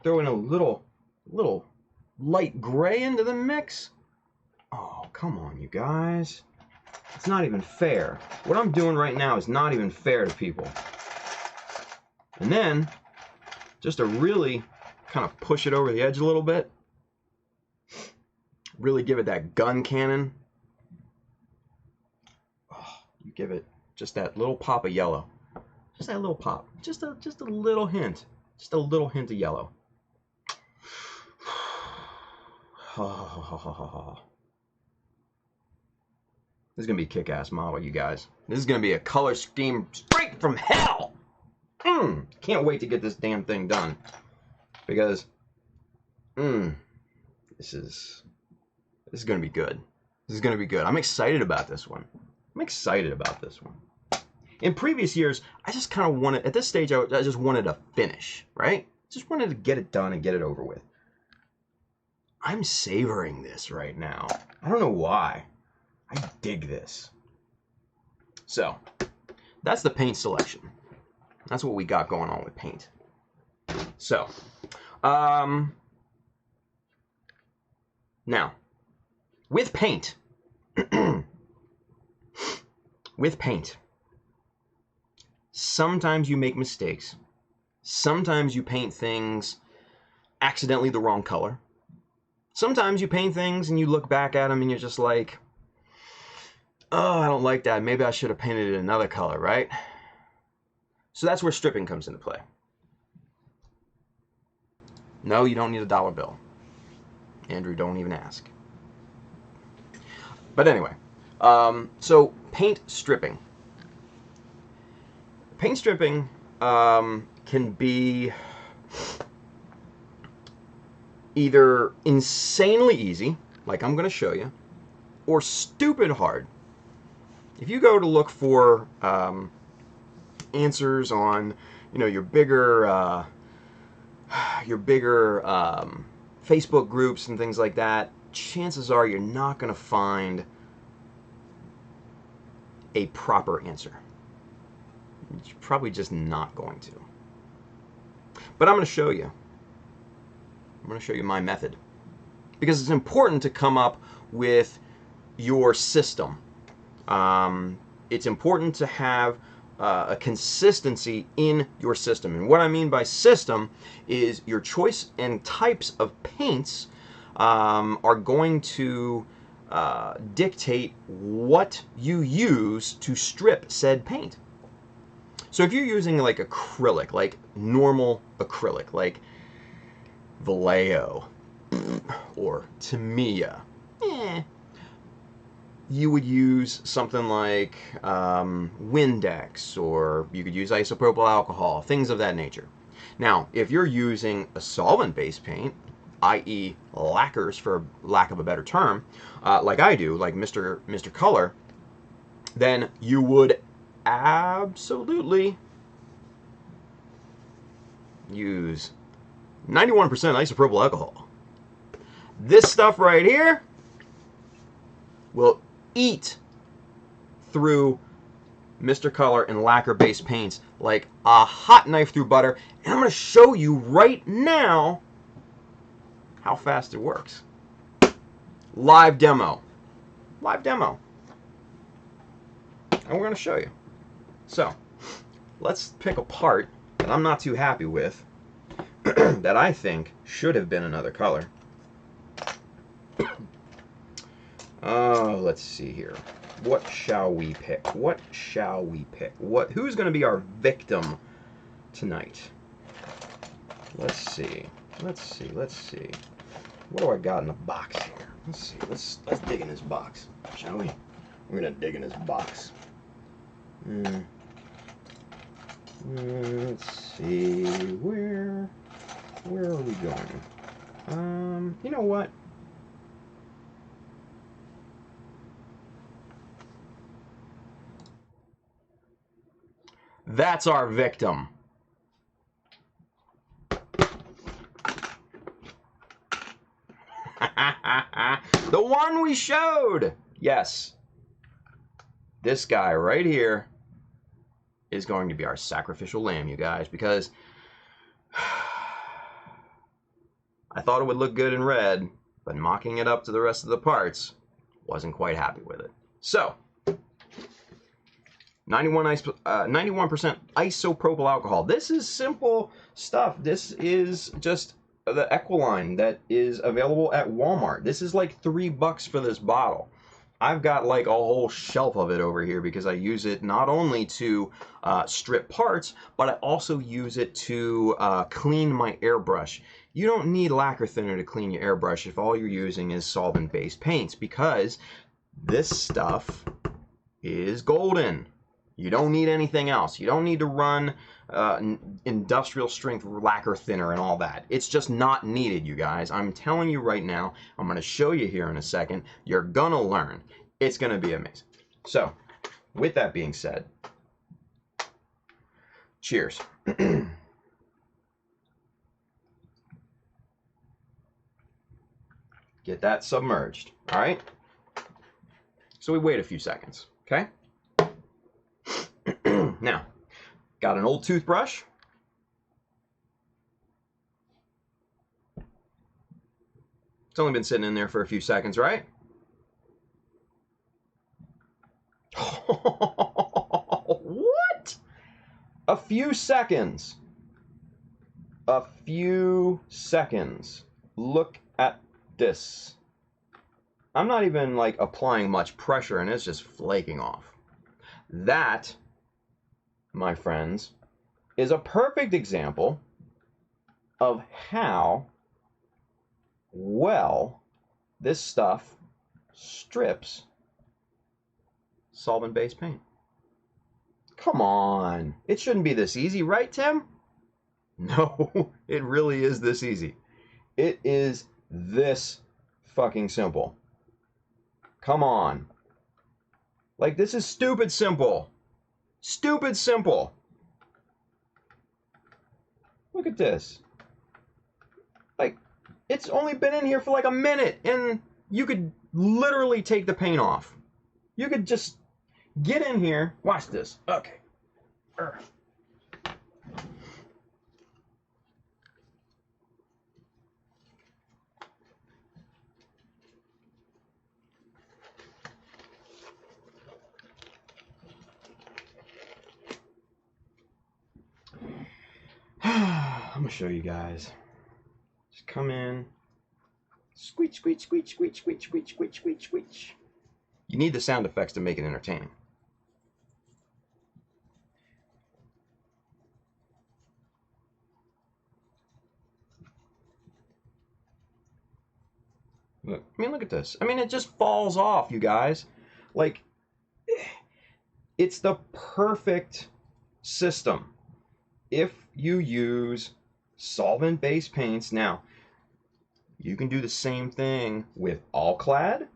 throw in a little light gray into the mix. Oh, come on, you guys. It's not even fair. What I'm doing right now is not even fair to people. And then, just to really kind of push it over the edge a little bit, really give it that gun cannon. Oh, you give it just that little pop of yellow. Just that little pop. Just a little hint. Just a little hint of yellow. This is going to be a kick-ass model, you guys. This is going to be a color scheme straight from hell. Can't wait to get this damn thing done. Because, this is going to be good. This is going to be good. I'm excited about this one. In previous years, I just kind of wanted, at this stage, I just wanted a finish, right? Just wanted to get it done and get it over with. I'm savoring this right now. I don't know why. I dig this. So, that's the paint selection. That's what we got going on with paint. So, now, with paint, sometimes you make mistakes. Sometimes you paint things accidentally the wrong color. Sometimes you paint things and you look back at them and you're just like, oh, I don't like that. Maybe I should have painted it another color, right? So that's where stripping comes into play. No, you don't need a dollar bill. Andrew, don't even ask. But anyway, so paint stripping. Paint stripping can be either insanely easy, like I'm going to show you, or stupid hard. If you go to look for answers on, you know, your bigger Facebook groups and things like that, chances are you're not going to find a proper answer. You're probably just not going to. But I'm going to show you. I'm going to show you my method. Because it's important to come up with your system. It's important to have a consistency in your system. And what I mean by system is your choice and types of paints are going to dictate what you use to strip said paint. So if you're using like acrylic, like normal acrylic, like Vallejo or Tamiya, you would use something like Windex, or you could use isopropyl alcohol, things of that nature. Now, if you're using a solvent-based paint, i.e. lacquers for lack of a better term, like I do, like Mr. Color, then you would absolutely use 91% isopropyl alcohol. This stuff right here will eat through Mr. Color and lacquer-based paints like a hot knife through butter, and I'm going to show you right now how fast it works. Live demo. Live demo. And we're going to show you. So, let's pick a part that I'm not too happy with, that I think should have been another color. Let's see here. What shall we pick? What shall we pick? Who's going to be our victim tonight? Let's see. Let's see. Let's see. What do I got in the box here? Let's see. Let's dig in this box, shall we? We're going to dig in this box. Let's see. Where are we going? You know what? That's our victim. The one we showed. Yes. This guy right here is going to be our sacrificial lamb, you guys, because I thought it would look good in red, but mocking it up to the rest of the parts, wasn't quite happy with it. So, 91% isopropyl alcohol. This is simple stuff. This is just the Equiline that is available at Walmart. This is like $3 for this bottle. I've got like a whole shelf of it over here because I use it not only to strip parts, but I also use it to clean my airbrush. You don't need lacquer thinner to clean your airbrush if all you're using is solvent-based paints, because this stuff is golden. You don't need anything else. You don't need to run industrial strength lacquer thinner and all that. It's just not needed, you guys. I'm telling you right now. I'm going to show you here in a second. You're going to learn. It's going to be amazing. So, with that being said, cheers. Get that submerged, all right? So we wait a few seconds, okay? Now, got an old toothbrush. It's only been sitting in there for a few seconds, right? What? A few seconds. A few seconds. Look at this. I'm not even like applying much pressure and it's just flaking off. That, my friends, is a perfect example of how well this stuff strips solvent-based paint. Come on. It shouldn't be this easy, right, Tim? No, it really is this easy. It is this fucking simple. Come on. Like, this is stupid simple. Stupid simple. Look at this. Like, it's only been in here for like a minute, and you could literally take the paint off. You could just get in here. Watch this. Okay. I'm gonna show you guys. Just come in. Squeak, squeak, squeak, squeak, squeak, squeak, squeak, squeak, squeak. You need the sound effects to make it entertaining. Look, I mean, look at this. I mean, it just falls off, you guys. Like, it's the perfect system if you use solvent-based paints. Now, you can do the same thing with All-Clad.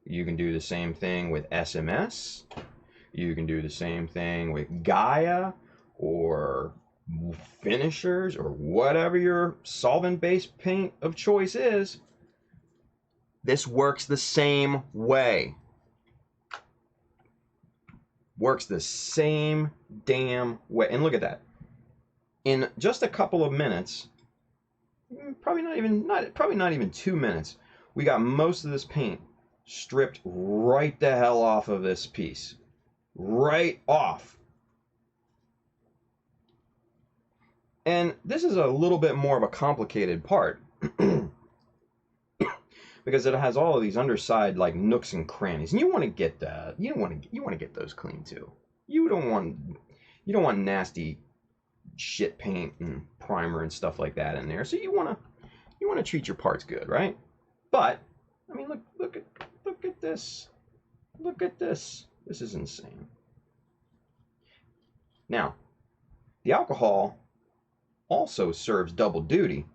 You can do the same thing with SMS. You can do the same thing with Gaia or finishers or whatever your solvent-based paint of choice is. This works the same way. Works the same damn way. And look at that. In just a couple of minutes, probably not even 2 minutes, we got most of this paint stripped right the hell off of this piece. Right off. And this is a little bit more of a complicated part because it has all of these underside like nooks and crannies, and you want to get that. You want to get those clean too. You don't want nasty shit paint and primer and stuff like that in there. So you want to treat your parts good, right? But I mean, look at this. Look at this. This is insane. Now, the alcohol also serves double duty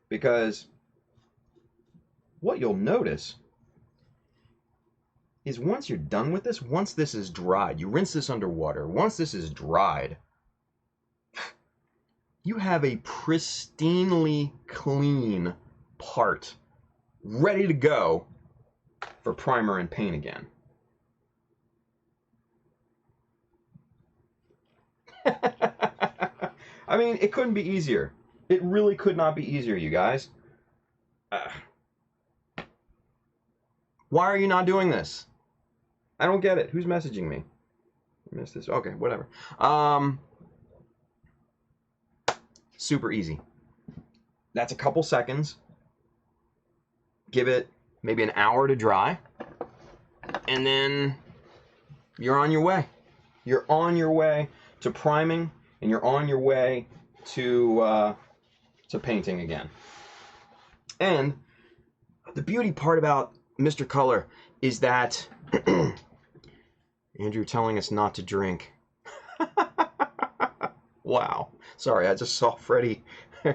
because what you'll notice is once you're done with this, once this is dried, you rinse this underwater, once this is dried, you have a pristinely clean part ready to go for primer and paint again. I mean, it couldn't be easier. It really could not be easier, you guys. Why are you not doing this? I don't get it. Who's messaging me? I missed this. Okay, whatever. Super easy. That's a couple seconds. Give it maybe an hour to dry. And then you're on your way. You're on your way to priming, and you're on your way to painting again. And the beauty part about Mr. Color is that Andrew telling us not to drink. Wow. Sorry, I just saw Freddie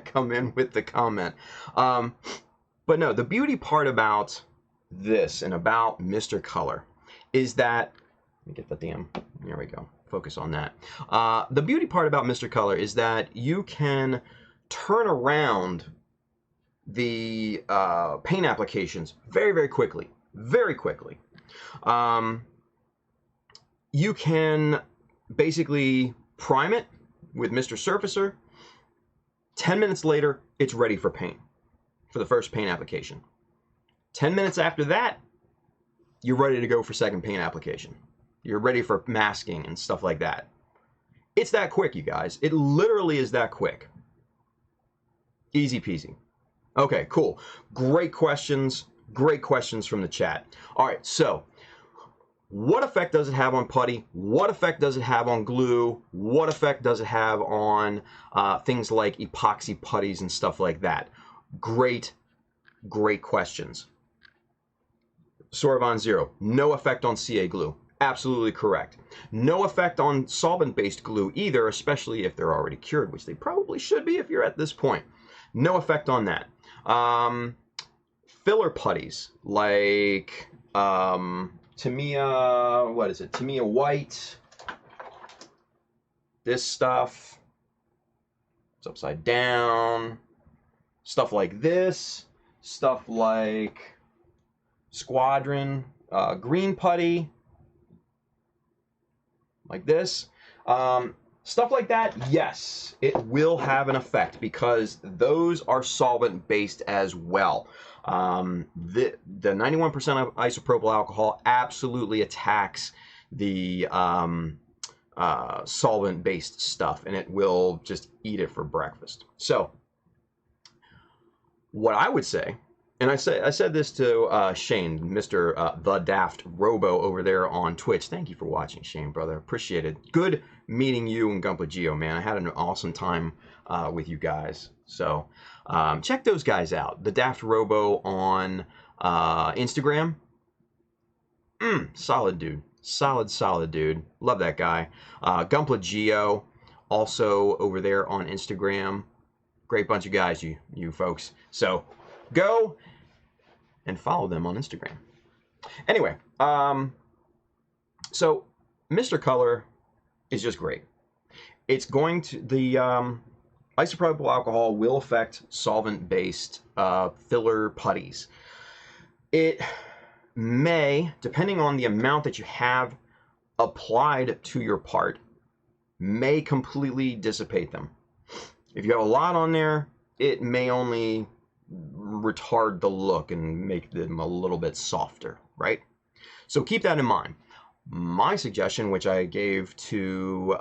come in with the comment. But no, the beauty part about this and about Mr. Color is that, let me get the damn, there we go, focus on that. The beauty part about Mr. Color is that you can turn around the paint applications very, very quickly. Very quickly. You can basically prime it with Mr. Surfacer. 10 minutes later, it's ready for paint, for the first paint application. 10 minutes after that, you're ready to go for second paint application. You're ready for masking and stuff like that. It's that quick, you guys. It literally is that quick. Easy peasy. Okay, cool. Great questions. Great questions from the chat. All right, so what effect does it have on putty? What effect does it have on glue? What effect does it have on things like epoxy putties and stuff like that? Great questions. Sorvon Zero, no effect on CA glue. Absolutely correct. No effect on solvent-based glue either, especially if they're already cured, which they probably should be if you're at this point. No effect on that. Filler putties, like Tamiya, what is it? Tamiya White. This stuff. It's upside down. Stuff like this. Stuff like Squadron green putty. Like this. Stuff like that, yes, it will have an effect because those are solvent-based as well. The 91% of isopropyl alcohol absolutely attacks the solvent-based stuff, and it will just eat it for breakfast. So, what I would say, and I said this to Shane, Mr. The Daft Robo over there on Twitch. Thank you for watching, Shane, brother. Appreciate it. Good meeting you and Gumpla Geo, man. I had an awesome time with you guys. So check those guys out. The Daft Robo on Instagram. Solid dude. Solid dude. Love that guy. Gumpla Geo also over there on Instagram. Great bunch of guys, you folks. So go and follow them on Instagram. Anyway, so Mr. Color is just great. It's going to, the isopropyl alcohol will affect solvent-based filler putties. It may, depending on the amount that you have applied to your part, may completely dissipate them. If you have a lot on there, it may only retard the look and make them a little bit softer, right? So keep that in mind. My suggestion, which I gave to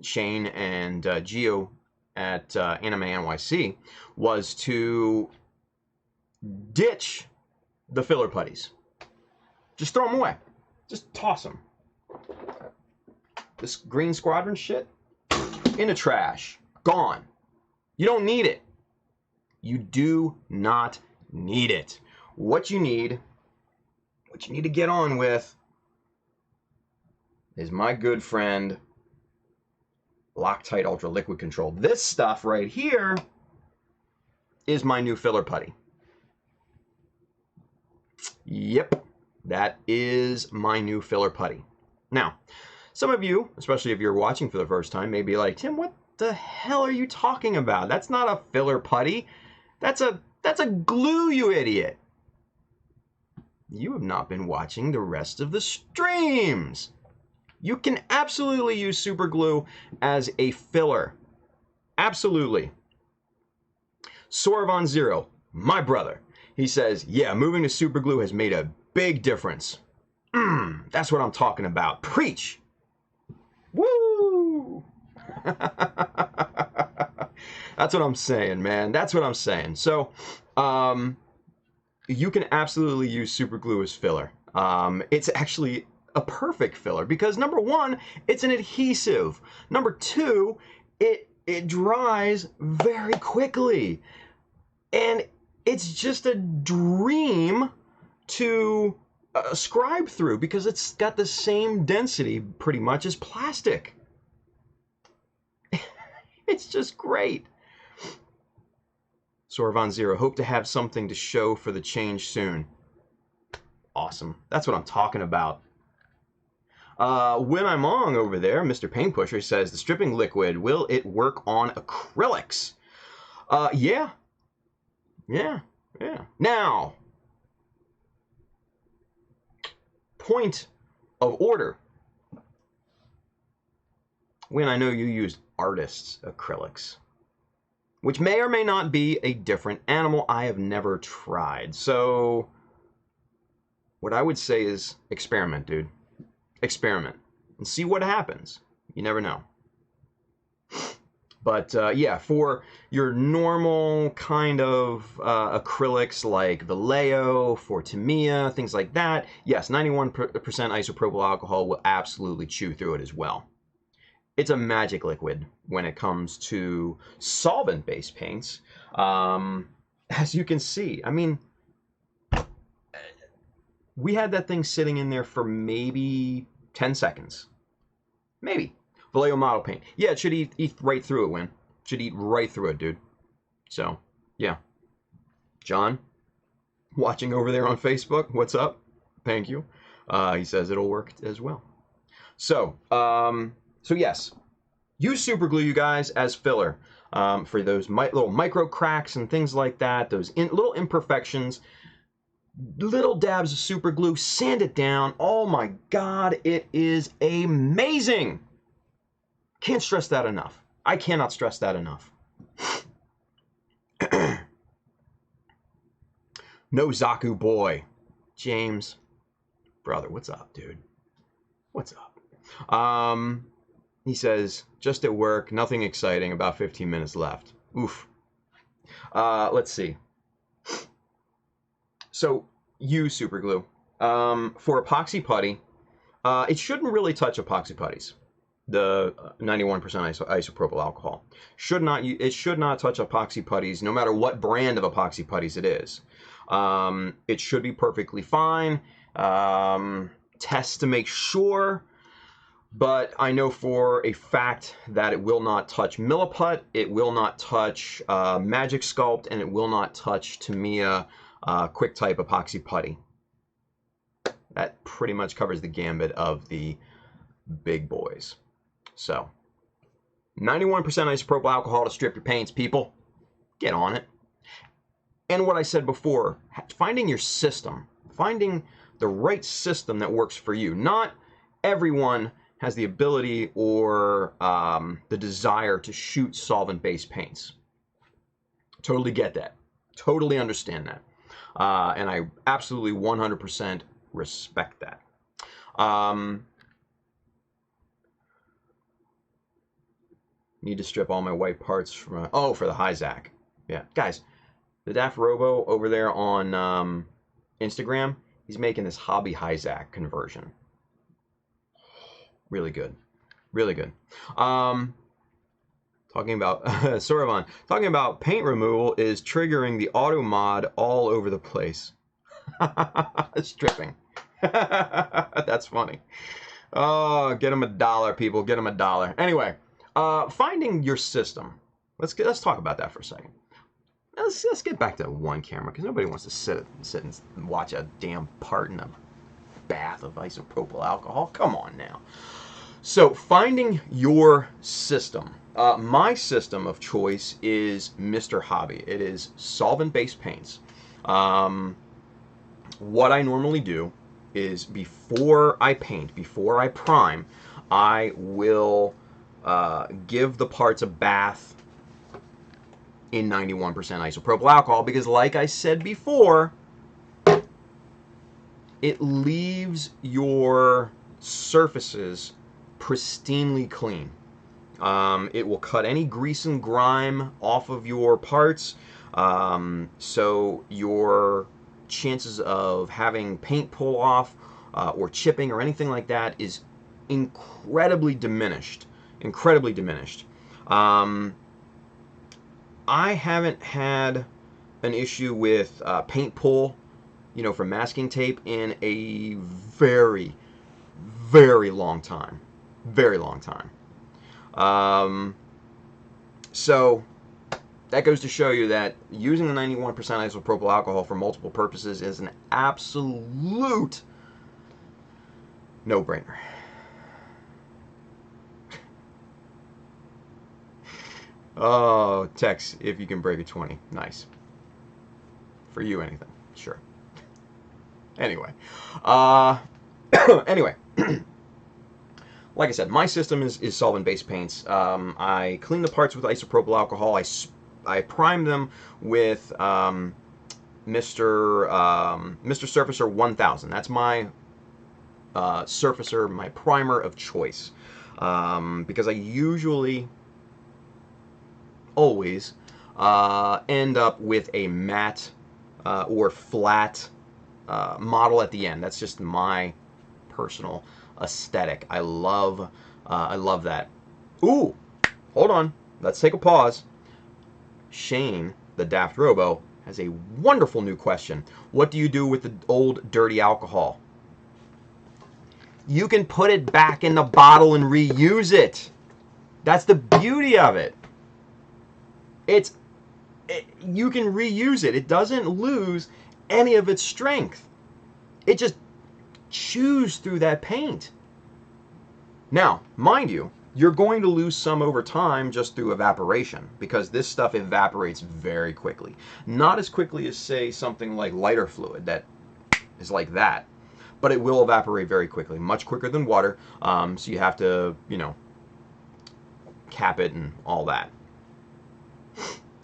Shane and Geo at AnimeNYC, was to ditch the filler putties. Just throw them away. Just toss them. This green squadron shit, in the trash. Gone. You don't need it. You do not need it. What you need to get on with is my good friend Loctite Ultra Liquid Control. This stuff right here is my new filler putty. Yep, that is my new filler putty. Now, some of you, especially if you're watching for the first time, may be like, Tim, what the hell are you talking about? That's not a filler putty. That's a glue, you idiot. You have not been watching the rest of the streams. You can absolutely use super glue as a filler. Absolutely. Sorvon Zero, my brother, he says, yeah, moving to super glue has made a big difference. That's what I'm talking about. Preach. Woo! That's what I'm saying, man. That's what I'm saying. So, you can absolutely use super glue as filler. It's actually a perfect filler because number one, it's an adhesive. Number two, it dries very quickly. And it's just a dream to scribe through because it's got the same density pretty much as plastic. It's just great. Sorvon Zero, hope to have something to show for the change soon. Awesome. That's what I'm talking about. When I'm on over there, Mr. Paint Pusher says, the stripping liquid, will it work on acrylics? Yeah. Now, point of order. When I know you use artists' acrylics, which may or may not be a different animal I have never tried. So what I would say is experiment, dude. Experiment and see what happens. You never know. But yeah, for your normal kind of acrylics like Vallejo, for Tamiya, things like that, yes, 91% isopropyl alcohol will absolutely chew through it as well. It's a magic liquid when it comes to solvent-based paints. As you can see, I mean, we had that thing sitting in there for maybe 10 seconds. Maybe. Vallejo model paint. Yeah, it should eat right through it, Win. Should eat right through it, dude. So, yeah. John, watching over there on Facebook, what's up? Thank you. He says it'll work as well. So, so yes, use super glue, you guys, as filler for those little micro cracks and things like that, those little imperfections. Little dabs of super glue, sand it down. Oh my God, it is amazing. Can't stress that enough. I cannot stress that enough. No Zaku boy. James, brother, what's up, dude? What's up? He says, just at work, nothing exciting, about 15 minutes left. Oof. Let's see. So, use super glue. For epoxy putty, it shouldn't really touch epoxy putties. The 91% isopropyl alcohol. It should not touch epoxy putties, no matter what brand of epoxy putties it is. It should be perfectly fine. Test to make sure. But I know for a fact that it will not touch Milliput, it will not touch Magic Sculpt, and it will not touch Tamiya Quick Type epoxy putty. That pretty much covers the gambit of the big boys. So, 91% isopropyl alcohol to strip your paints, people. Get on it. And what I said before, finding your system, finding the right system that works for you. Not everyone has the ability or the desire to shoot solvent-based paints. Totally get that. Totally understand that. And I absolutely 100% respect that. Need to strip all my white parts from... for the Hyzac. Yeah. Guys, the Daft Robo over there on Instagram, he's making this hobby Hyzac conversion. Really good. Really good. Talking about... Sorovan, talking about paint removal is triggering the auto mod all over the place. Stripping. That's funny. Oh, get him $1, people. Get him $1. Anyway, finding your system. Let's talk about that for a second. Let's get back to one camera, because nobody wants to sit and watch a damn part in a bath of isopropyl alcohol. Come on now. So, finding your system. My system of choice is Mr. Hobby. It is solvent-based paints. What I normally do is before I paint, before I prime, I will give the parts a bath in 91% isopropyl alcohol, because like I said before, it leaves your surfaces pristinely clean. It will cut any grease and grime off of your parts, so your chances of having paint pull off or chipping or anything like that is incredibly diminished. Incredibly diminished. I haven't had an issue with paint pull, from masking tape in a very, very long time. Very long time. So that goes to show you that using the 91% isopropyl alcohol for multiple purposes is an absolute no-brainer. Oh, Tex, if you can break a 20. Nice. For you, anything. Sure. Anyway. Anyway. Like I said, my system is solvent-based paints. I clean the parts with isopropyl alcohol. I prime them with Mr. Surfacer 1000. That's my surfacer, my primer of choice. Because I usually always end up with a matte or flat model at the end. That's just my personal aesthetic. I love that. Ooh, hold on. Let's take a pause. Shane, the Daft Robo, has a wonderful new question. What do you do with the old dirty alcohol? You can put it back in the bottle and reuse it. That's the beauty of it. You can reuse it. It doesn't lose any of its strength. It just chews through that paint. Now, mind you, you're going to lose some over time just through evaporation, because this stuff evaporates very quickly. Not as quickly as, say, something like lighter fluid that is like that, but it will evaporate very quickly, much quicker than water, so you have to, you know, cap it and all that.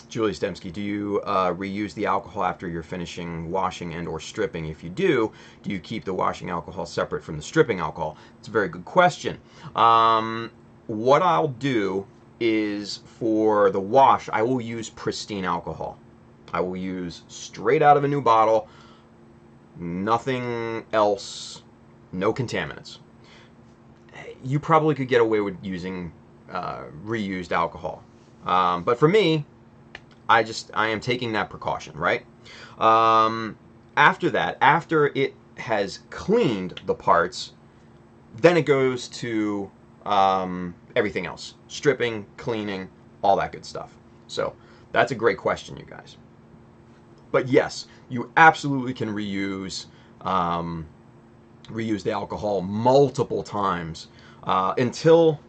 Julie Stemsky, do you reuse the alcohol after you're finishing washing and or stripping? If you do you keep the washing alcohol separate from the stripping alcohol? It's a very good question. What I'll do is, for the wash, I will use pristine alcohol. I will use straight out of a new bottle, nothing else, no contaminants. You probably could get away with using reused alcohol. But for me, I am taking that precaution, right? After that, after it has cleaned the parts, then it goes to everything else. Stripping, cleaning, all that good stuff. So that's a great question, you guys. But yes, you absolutely can reuse the alcohol multiple times until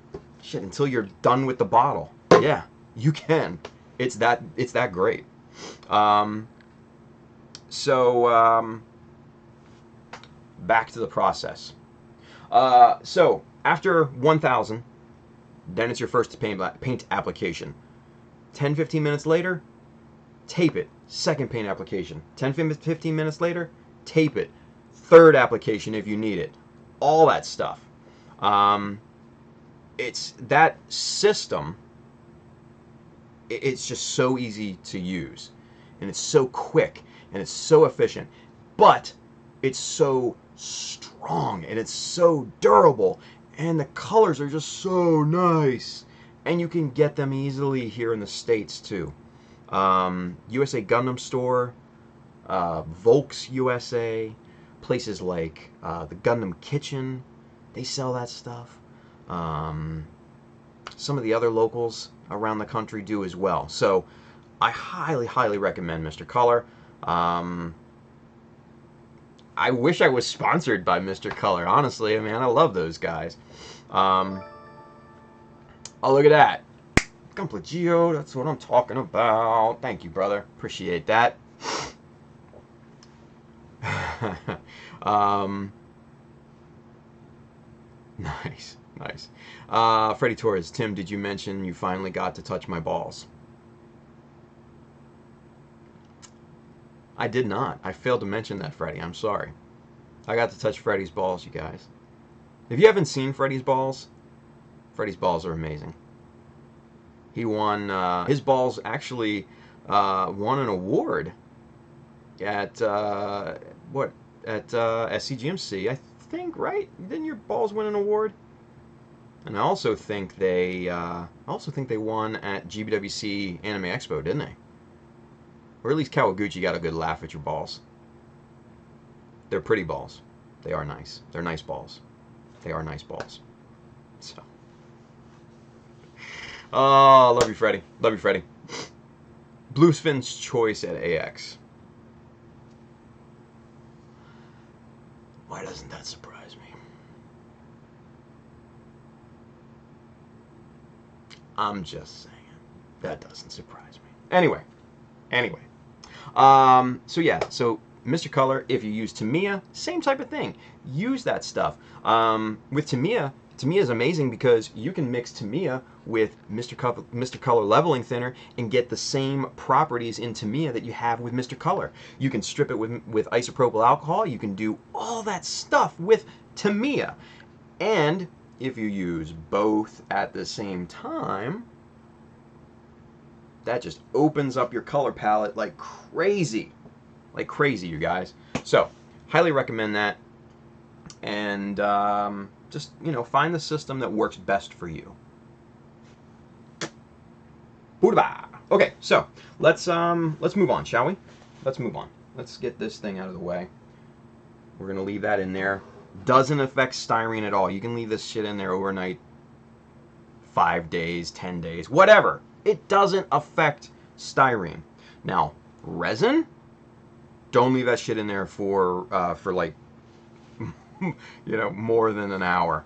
you're done with the bottle. Yeah, you can. It's that great. So back to the process. So after 1,000, then it's your first paint application. 10-15 minutes later, tape it. Second paint application. 10-15 minutes later, tape it. Third application if you need it. All that stuff. It's that system. It's just so easy to use, and it's so quick, and it's so efficient, but it's so strong, and it's so durable, and the colors are just so nice, and you can get them easily here in the States too. USA Gundam Store, Volks USA, places like the Gundam Kitchen, they sell that stuff. Some of the other locals around the country do as well. So I highly recommend Mr. Color. I wish I was sponsored by Mr. Color, honestly. I mean, I love those guys. Oh, look at that. Complagio, that's what I'm talking about. Thank you, brother. Appreciate that. Nice. Freddie Torres, Tim, did you mention you finally got to touch my balls? I did not. I failed to mention that, Freddie. I'm sorry. I got to touch Freddie's balls, you guys. If you haven't seen Freddie's balls are amazing. He won, his balls actually won an award at, SCGMC, I think, right? Didn't your balls win an award? And I also think they won at GBWC Anime Expo, didn't they? Or at least Kawaguchi got a good laugh at your balls. They're pretty balls. They are nice. They're nice balls. They are nice balls. So. Oh, love you, Freddie. Love you, Freddie. Bluefin's choice at AX. Why doesn't that surprise me? I'm just saying. That doesn't surprise me. Anyway. So yeah, so Mr. Color, if you use Tamiya, same type of thing. Use that stuff. With Tamiya is amazing because you can mix Tamiya with Mr. Color leveling thinner and get the same properties in Tamiya that you have with Mr. Color. You can strip it with isopropyl alcohol. You can do all that stuff with Tamiya. And if you use both at the same time, that just opens up your color palette like crazy. Like crazy, you guys. So, highly recommend that. And just, you know, find the system that works best for you. Boodaba. Okay, so let's move on, shall we? Let's move on. Let's get this thing out of the way. We're gonna leave that in there. Doesn't affect styrene at all. You can leave this shit in there overnight, 5 days, 10 days, whatever. It doesn't affect styrene. Now, resin, don't leave that shit in there for like, you know, more than an hour.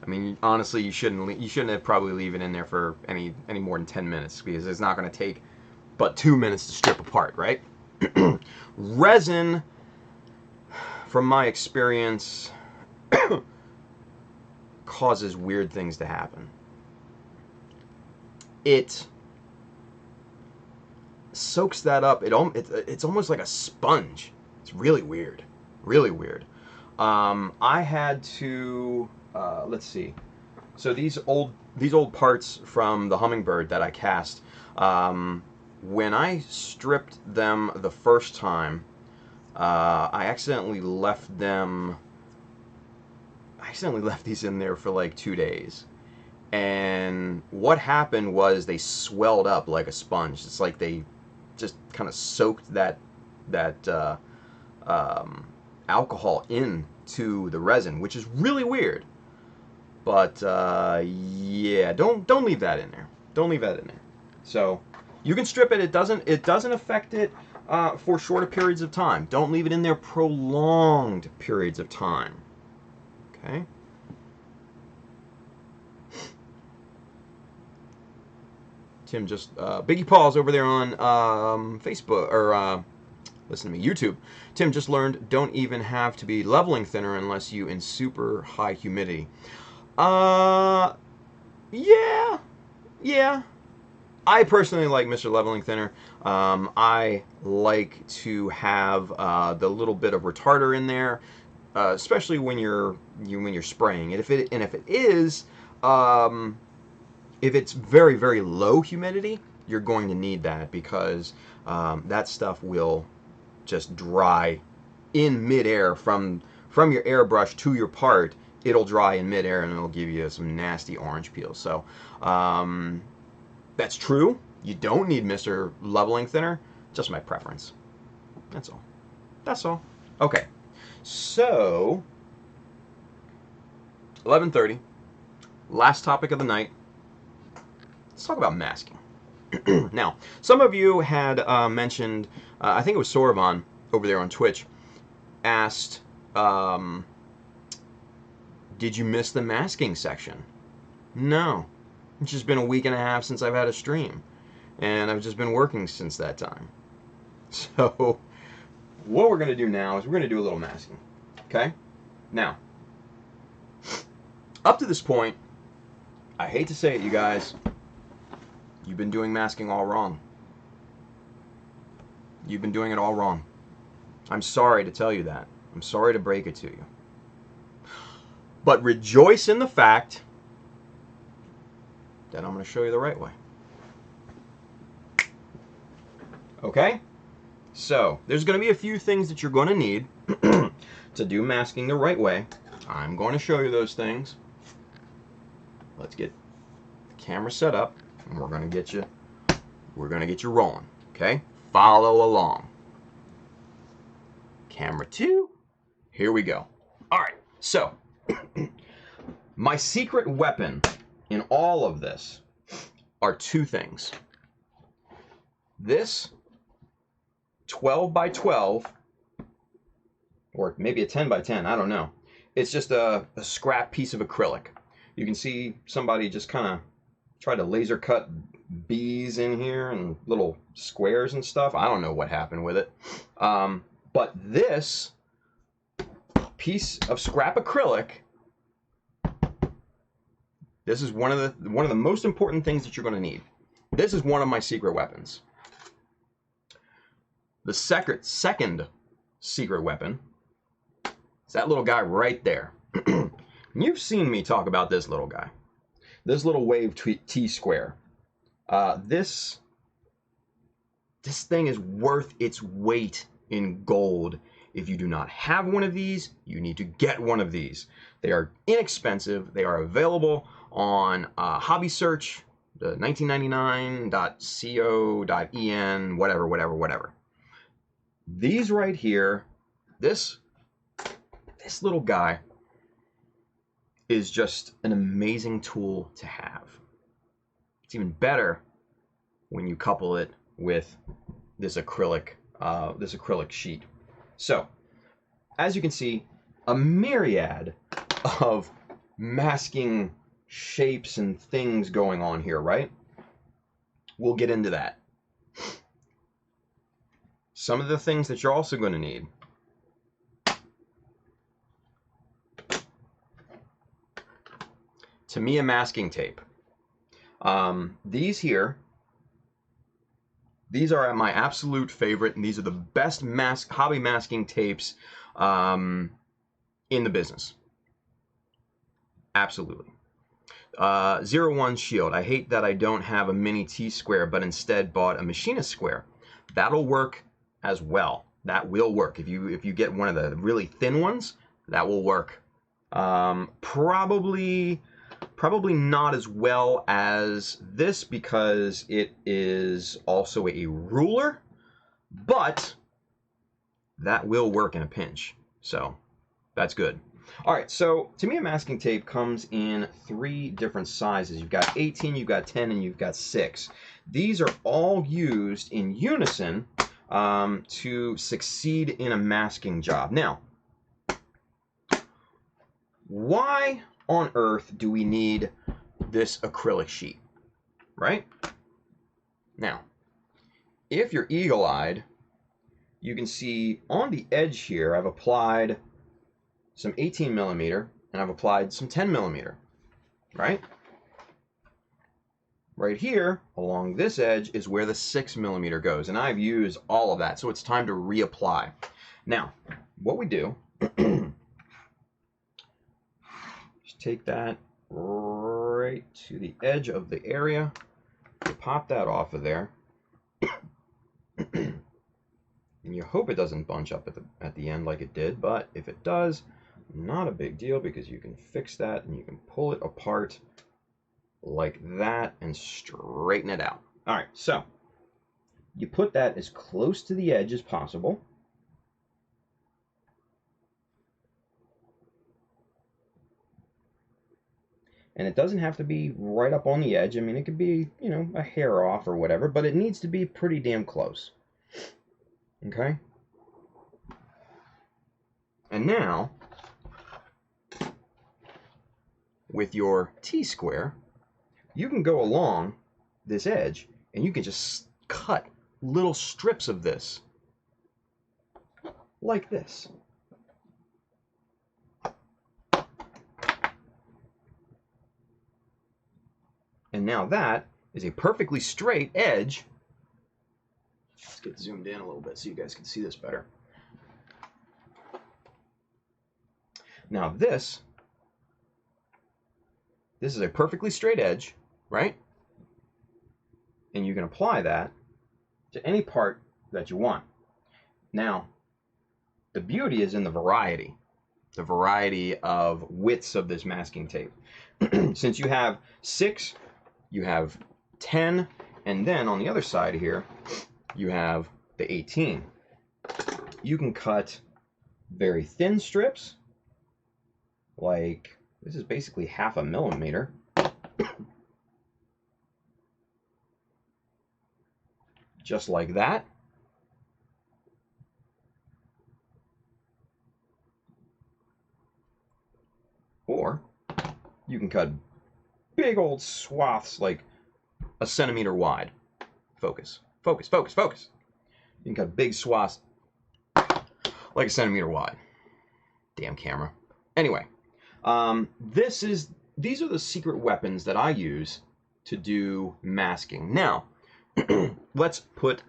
I mean, honestly, you shouldn't probably leave it in there for any more than 10 minutes, because it's not going to take but 2 minutes to strip apart, right? Resin, from my experience, causes weird things to happen. It soaks that up. It's almost like a sponge. It's really weird. Really weird. I had to, let's see. So these old parts from the Hummingbird that I cast, when I stripped them the first time, I accidentally left these in there for like 2 days. And what happened was they swelled up like a sponge. It's like they just kind of soaked that alcohol into the resin, which is really weird. But yeah, don't leave that in there. Don't leave that in there. So you can strip it. It doesn't affect it for shorter periods of time. Don't leave it in there prolonged periods of time. Okay. Tim just Biggie Paul's over there on Facebook, or listen to me, YouTube. Tim just learned don't even have to be leveling thinner unless you in super high humidity. Yeah. I personally like Mr. Leveling Thinner. I like to have the little bit of retarder in there, especially when you're spraying it. If it's very, very low humidity, you're going to need that, because that stuff will just dry in midair from your airbrush to your part. It'll dry in midair and it'll give you some nasty orange peel. So that's true. You don't need Mr. Leveling Thinner. Just my preference. That's all. That's all. Okay. So 11:30. Last topic of the night. Let's talk about masking. Now, some of you had mentioned, I think it was Sorvan over there on Twitch, asked, did you miss the masking section? No. It's just been a week and a half since I've had a stream. And I've just been working since that time. So, what we're going to do now is we're going to do a little masking. Okay? Now, up to this point, I hate to say it, you guys, you've been doing masking all wrong. You've been doing it all wrong. I'm sorry to tell you that. I'm sorry to break it to you. But rejoice in the fact that I'm going to show you the right way. Okay? So, there's going to be a few things that you're going to need to do masking the right way. I'm going to show you those things. Let's get the camera set up, and we're going to get you rolling. Okay? Follow along. Camera 2. Here we go. All right. So, my secret weapon in all of this are two things. This 12 by 12, or maybe a 10 by 10, I don't know. It's just a scrap piece of acrylic. You can see somebody just kind of tried to laser cut bees in here and little squares and stuff. I don't know what happened with it. But this piece of scrap acrylic, this is one of the most important things that you're going to need. This is one of my secret weapons. The second secret weapon is that little guy right there. You've seen me talk about this little guy. This little wave T-square. This This thing is worth its weight in gold. If you do not have one of these, you need to get one of these. They are inexpensive. They are available on Hobby Search, the 1999.co.en, whatever. These right here, this little guy is just an amazing tool to have. It's even better when you couple it with this acrylic sheet. So, as you can see, a myriad of masking shapes and things going on here, right? We'll get into that. Some of the things that you're also going to need. Tamiya masking tape. These here, these are my absolute favorite, and these are the best hobby masking tapes in the business. Absolutely. 01 Shield. I hate that I don't have a mini T-square, but instead bought a machinist square. That'll work as well. That will work. If you get one of the really thin ones, that will work. Probably not as well as this because it is also a ruler, but that will work in a pinch. So that's good. All right, so Tamiya masking tape comes in 3 different sizes. You've got 18, you've got 10, and you've got 6. These are all used in unison to succeed in a masking job. Now, why on earth do we need this acrylic sheet, right? Now, if you're eagle-eyed, you can see on the edge here, I've applied some 18 millimeter and I've applied some 10 millimeter, right? Right here, along this edge, is where the 6 millimeter goes, and I've used all of that, so it's time to reapply. Now, what we do, just take that right to the edge of the area, you pop that off of there, and you hope it doesn't bunch up at the end like it did, but if it does, not a big deal because you can fix that and you can pull it apart like that and straighten it out. All right, so you put that as close to the edge as possible. And it doesn't have to be right up on the edge. I mean, it could be, you know, a hair off or whatever, but it needs to be pretty damn close. Okay? And now, with your T-square, you can go along this edge and you can just cut little strips of this like this. And now that is a perfectly straight edge. Let's get zoomed in a little bit so you guys can see this better. Now this is a perfectly straight edge, right? And you can apply that to any part that you want. Now, the beauty is in the variety of widths of this masking tape. Since you have 6, you have 10, and then on the other side here, you have the 18. You can cut very thin strips, like this is basically 0.5 millimeter. Just like that. Or you can cut big old swaths like 1 centimeter wide. Focus, focus, focus, focus. You can cut big swaths like 1 centimeter wide. Damn camera. Anyway, these are the secret weapons that I use to do masking. Now, let's put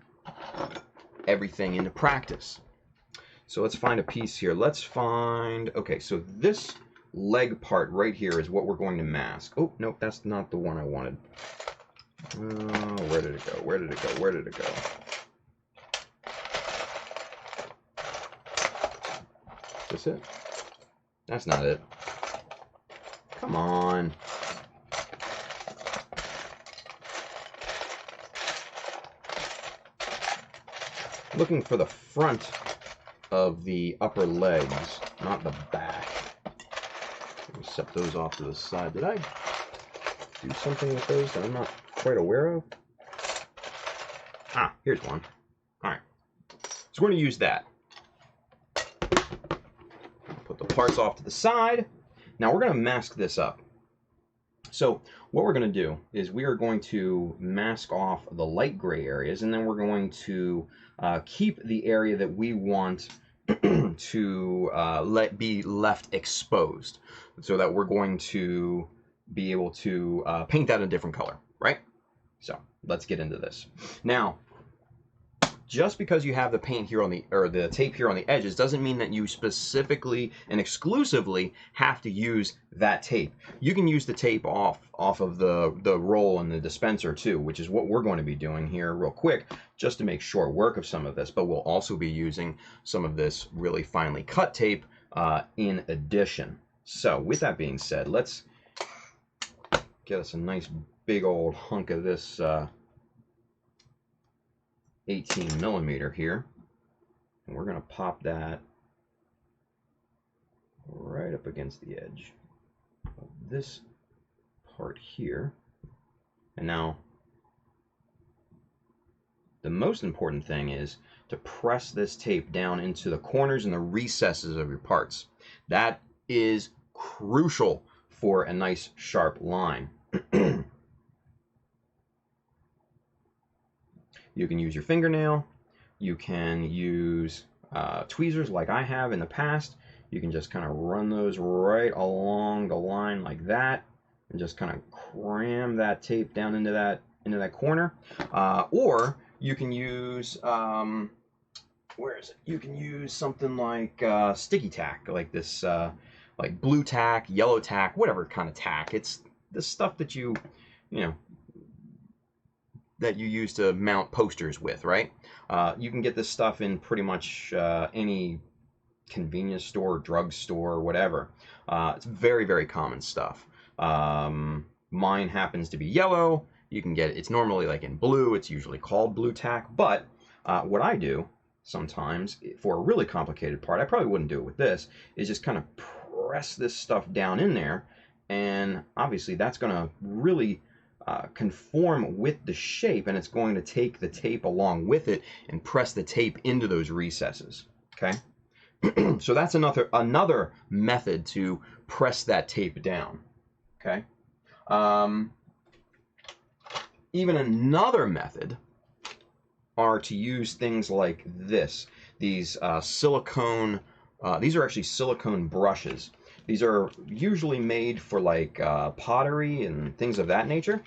everything into practice. So let's find a piece here. Let's find, okay, so this leg part right here is what we're going to mask. Oh, nope, that's not the one I wanted. Where did it go? Where did it go? Where did it go? this it? That's not it. Come on. Looking for the front of the upper legs, not the back. Let me set those off to the side. Did I do something with those that I'm not quite aware of? Ah, here's one. All right. So we're going to use that. Put the parts off to the side. Now we're going to mask this up. So what we're going to do is we are going to mask off the light gray areas, and then we're going to keep the area that we want to be left exposed, so that we're going to be able to paint that a different color, right? So let's get into this. Now, just because you have the paint here on the tape here on the edges doesn't mean that you specifically and exclusively have to use that tape. You can use the tape off of the roll and the dispenser too, which is what we're going to be doing here real quick, just to make short work of some of this. But we'll also be using some of this really finely cut tape in addition. So with that being said, let's get us a nice big old hunk of this 18 millimeter here, and we're going to pop that right up against the edge of this part here. And now the most important thing is to press this tape down into the corners and the recesses of your parts. That is crucial for a nice sharp line. You can use your fingernail, you can use tweezers like I have in the past. You can just kind of run those right along the line like that, and just kind of cram that tape down into that corner. Or you can use, where is it? You can use something like sticky tack, like this, like blue tack, yellow tack, whatever kind of tack. It's the stuff that you know, that you use to mount posters with, right? You can get this stuff in pretty much any convenience store, drugstore, whatever. It's very, very common stuff. Mine happens to be yellow. You can get it. It's normally like in blue. It's usually called blue tack. But what I do sometimes for a really complicated part, I probably wouldn't do it with this, is just kind of press this stuff down in there. And obviously that's going to really conform with the shape, and it's going to take the tape along with it and press the tape into those recesses. Okay, so that's another method to press that tape down. Okay, even another method are to use things like this. These silicone. These are actually silicone brushes. These are usually made for like pottery and things of that nature.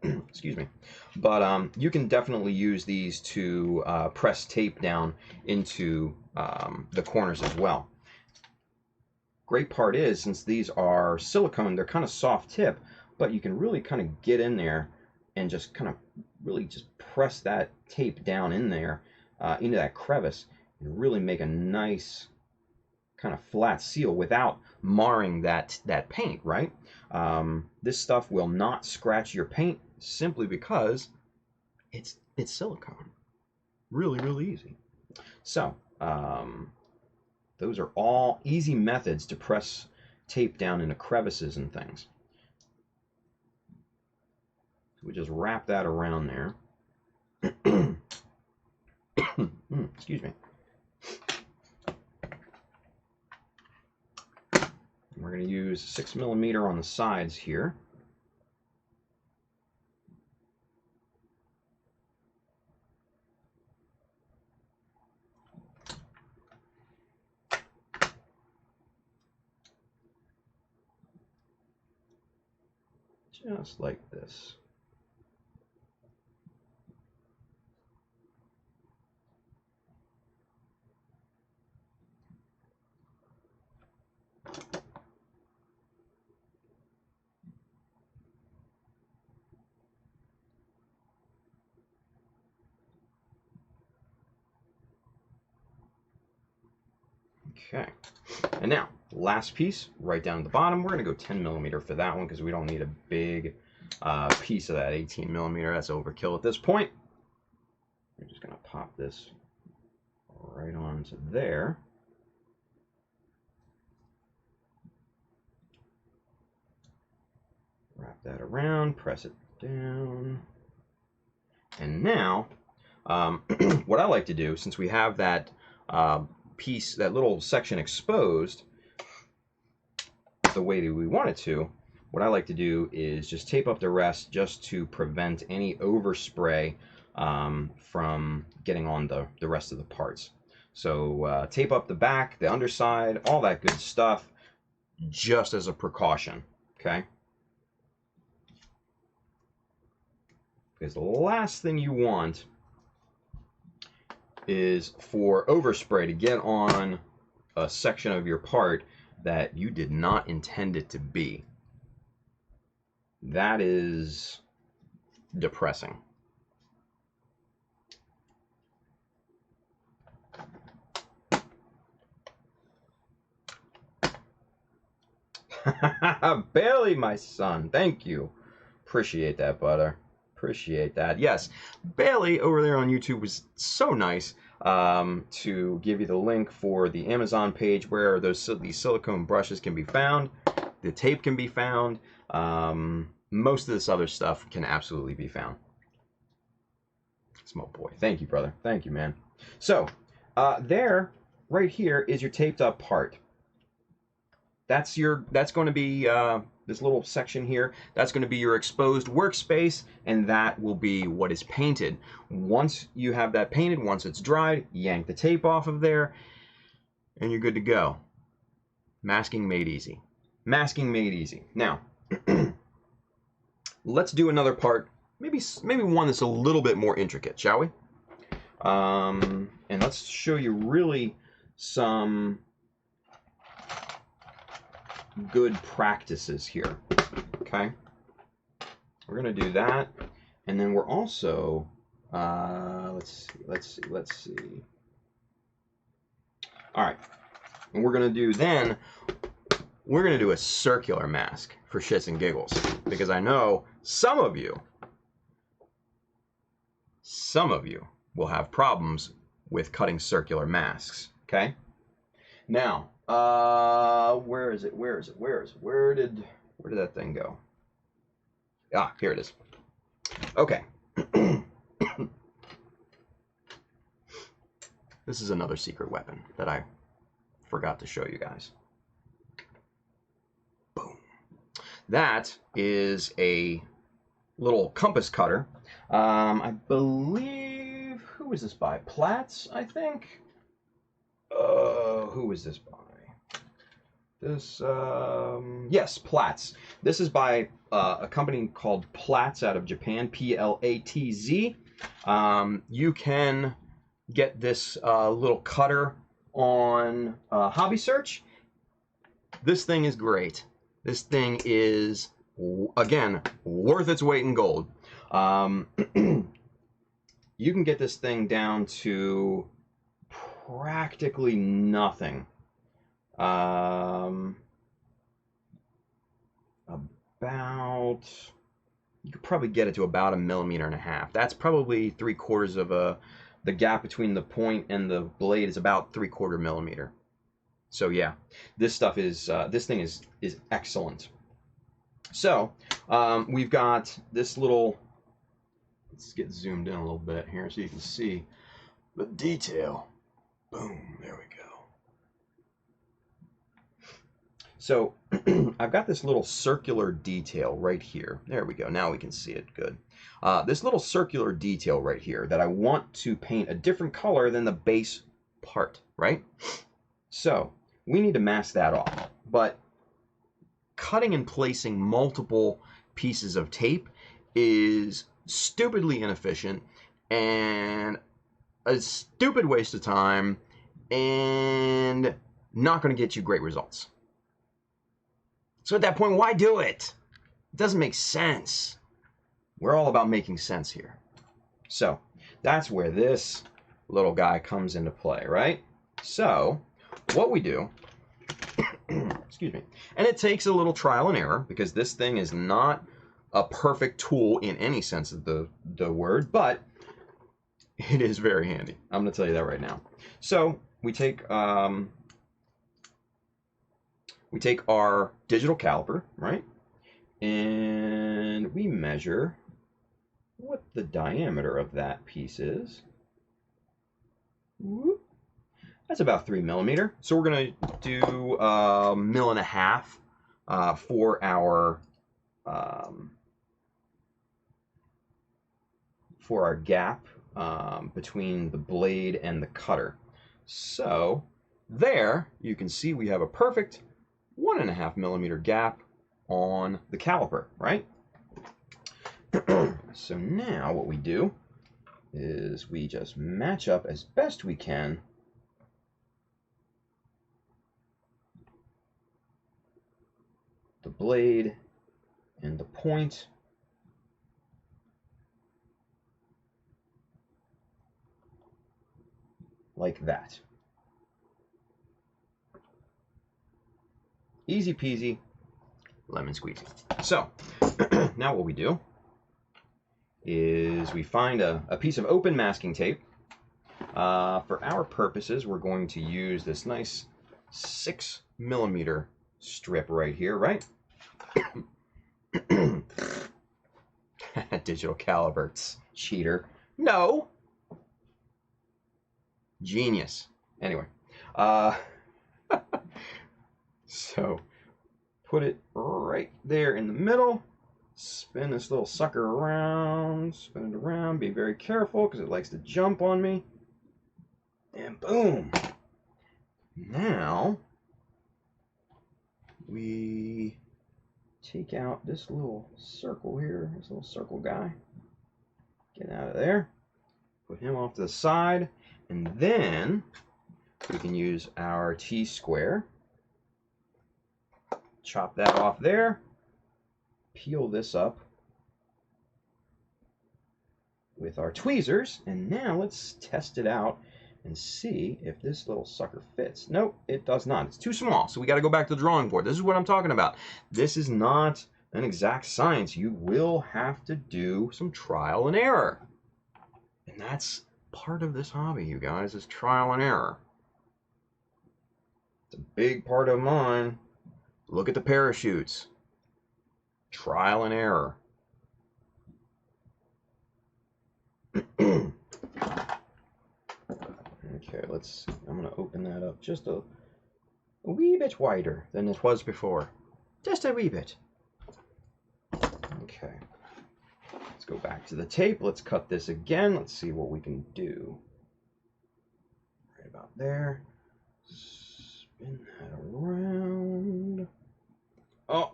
Excuse me. But you can definitely use these to press tape down into the corners as well. Great part is, since these are silicone, they're kind of soft tip, but you can really kind of get in there and just kind of really just press that tape down in there into that crevice and really make a nice kind of flat seal without marring that paint, right? This stuff will not scratch your paint simply because it's silicone. Really, really easy. So those are all easy methods to press tape down into crevices and things. We just wrap that around there. Excuse me. We're going to use 6 millimeter on the sides here. Just like this. Okay. And now, last piece, right down at the bottom. We're going to go 10 millimeter for that one because we don't need a big piece of that 18 millimeter. That's overkill at this point. We're just going to pop this right onto there. Wrap that around, press it down. And now, what I like to do, since we have that piece, that little section exposed the way that we want it to, what I like to do is just tape up the rest just to prevent any overspray from getting on the rest of the parts. So tape up the back, the underside, all that good stuff, just as a precaution, okay? Because the last thing you want is for overspray to get on a section of your part that you did not intend it to be. That is depressing. Barely, my son. Thank you. Appreciate that, butter. Appreciate that. Yes, Bailey over there on YouTube was so nice to give you the link for the Amazon page where these silicone brushes can be found. The tape can be found. Most of this other stuff can absolutely be found. Small boy. Thank you, brother. Thank you, man. So, there, right here, is your taped up part. That's going to be this little section here. That's going to be your exposed workspace, and that will be what is painted. Once you have that painted, once it's dried, yank the tape off of there, and you're good to go. Masking made easy. Masking made easy. Now, let's do another part. Maybe one that's a little bit more intricate, shall we? And let's show you really some good practices here. Okay, we're gonna do that, and then we're also let's see. All right, and we're gonna do a circular mask for shits and giggles, because I know some of you will have problems with cutting circular masks. Okay, now where is it? Where did that thing go? Ah, here it is. Okay. This is another secret weapon that I forgot to show you guys. Boom. That is a little compass cutter. I believe, who is this by? Platts, I think. Who is this by? This, yes, Platts. This is by a company called Platts out of Japan, P-L-A-T-Z. You can get this little cutter on Hobby Search. This thing is great. This thing is, again, worth its weight in gold. You can get this thing down to practically nothing. You could probably get it to about 1.5 millimeters. That's probably 3/4 of the gap between the point and the blade is about 3/4 millimeter. So yeah, this stuff is this thing is excellent. So we've got this little. Let's get zoomed in a little bit here so you can see the detail. Boom, there we go. So I've got this little circular detail right here. There we go. Now we can see it good. This little circular detail right here that I want to paint a different color than the base part, right? So we need to mask that off. But cutting and placing multiple pieces of tape is stupidly inefficient and a stupid waste of time and not going to get you great results. So at that point, why do it? It doesn't make sense. We're all about making sense here. So that's where this little guy comes into play, right? So what we do, excuse me, and it takes a little trial and error because this thing is not a perfect tool in any sense of the word, but it is very handy. I'm going to tell you that right now. So we take our digital caliper, right? And we measure what the diameter of that piece is. Whoop. That's about 3 millimeter. So we're going to do 1.5 mil for our gap between the blade and the cutter. So there you can see we have a perfect 1.5 millimeter gap on the caliper, right? So now what we do is we just match up as best we can the blade and the point like that. Easy peasy, lemon squeezy. So now what we do is we find a piece of open masking tape. For our purposes, we're going to use this nice 6 millimeter strip right here, right? Digital caliper, cheater. No. Genius. Anyway, so put it right there in the middle. Spin this little sucker around, spin it around. Be very careful because it likes to jump on me. And boom. Now we take out this little circle here, this little circle guy. Get out of there. Put him off to the side. And then we can use our T-square. Chop that off there. Peel this up with our tweezers. And now let's test it out and see if this little sucker fits. Nope, it does not. It's too small. So we got to go back to the drawing board. This is what I'm talking about. This is not an exact science. You will have to do some trial and error. And that's part of this hobby, you guys, is trial and error. It's a big part of mine. Look at the parachutes. Trial and error. Okay, let's see. I'm going to open that up just a wee bit wider than it was before. Just a wee bit. Okay. Let's go back to the tape. Let's cut this again. Let's see what we can do. Right about there. Spin that around. Oh,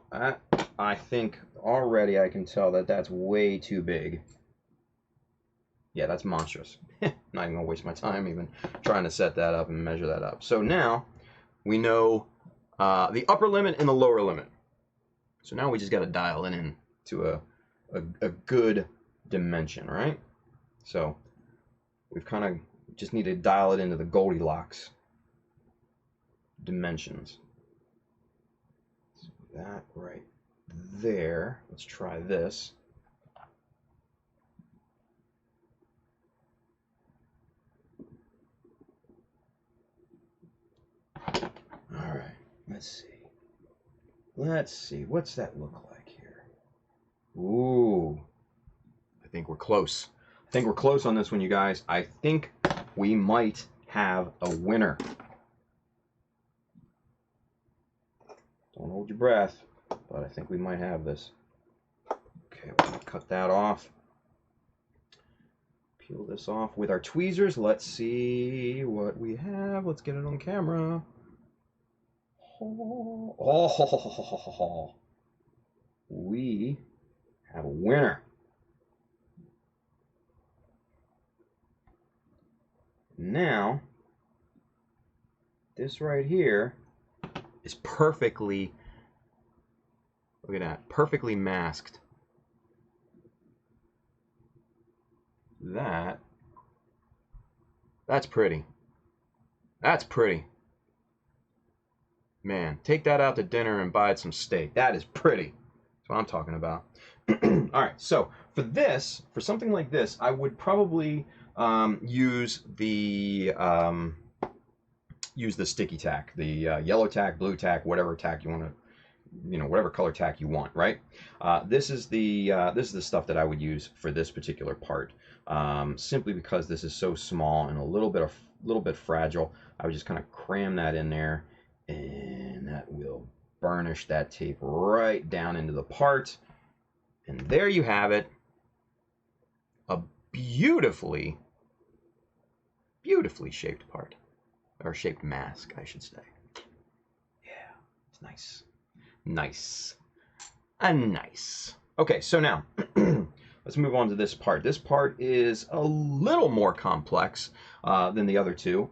I think already I can tell that that's way too big. Yeah, that's monstrous. Not even going to waste my time even trying to set that up and measure that up. So now we know the upper limit and the lower limit. So now we just got to dial it in to a good dimension, right? So we've kind of just need to dial it into the Goldilocks dimensions. So that right there. Let's try this. All right, let's see. Let's see. What's that look like here? Ooh, I think we're close. I think we're close on this one, you guys. I think we might have a winner. Don't hold your breath, but I think we might have this. Okay, we're going to cut that off. Peel this off with our tweezers. Let's see what we have. Let's get it on camera. Oh, we have a winner. Now, this right here is perfectly, look at that, perfectly masked. That's pretty. That's pretty. Man, take that out to dinner and buy it some steak. That is pretty. That's what I'm talking about. All right, so for this, for something like this, I would probably use the sticky tack, the yellow tack, blue tack, whatever tack you want to, you know, whatever color tack you want, right? This is the stuff that I would use for this particular part, simply because this is so small and a little bit fragile. I would just kind of cram that in there, and that will burnish that tape right down into the part. And there you have it, a beautifully shaped part, or shaped mask, I should say. Yeah, it's nice. Nice. Nice. Okay, so now let's move on to this part. This part is a little more complex than the other two.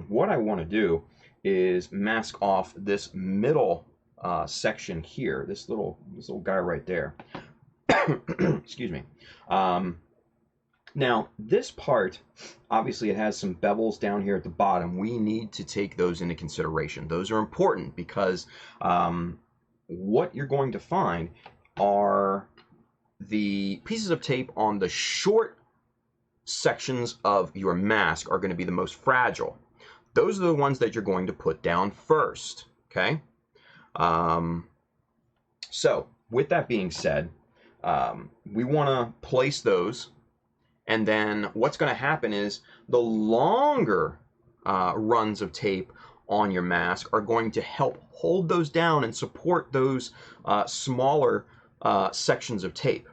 What I want to do is mask off this middle section here, this little guy right there. Excuse me. Now, this part, obviously it has some bevels down here at the bottom. We need to take those into consideration. Those are important because what you're going to find are the pieces of tape on the short sections of your mask are going to be the most fragile. Those are the ones that you're going to put down first, okay? So, with that being said, we want to place those, and then what's going to happen is the longer runs of tape on your mask are going to help hold those down and support those smaller sections of tape.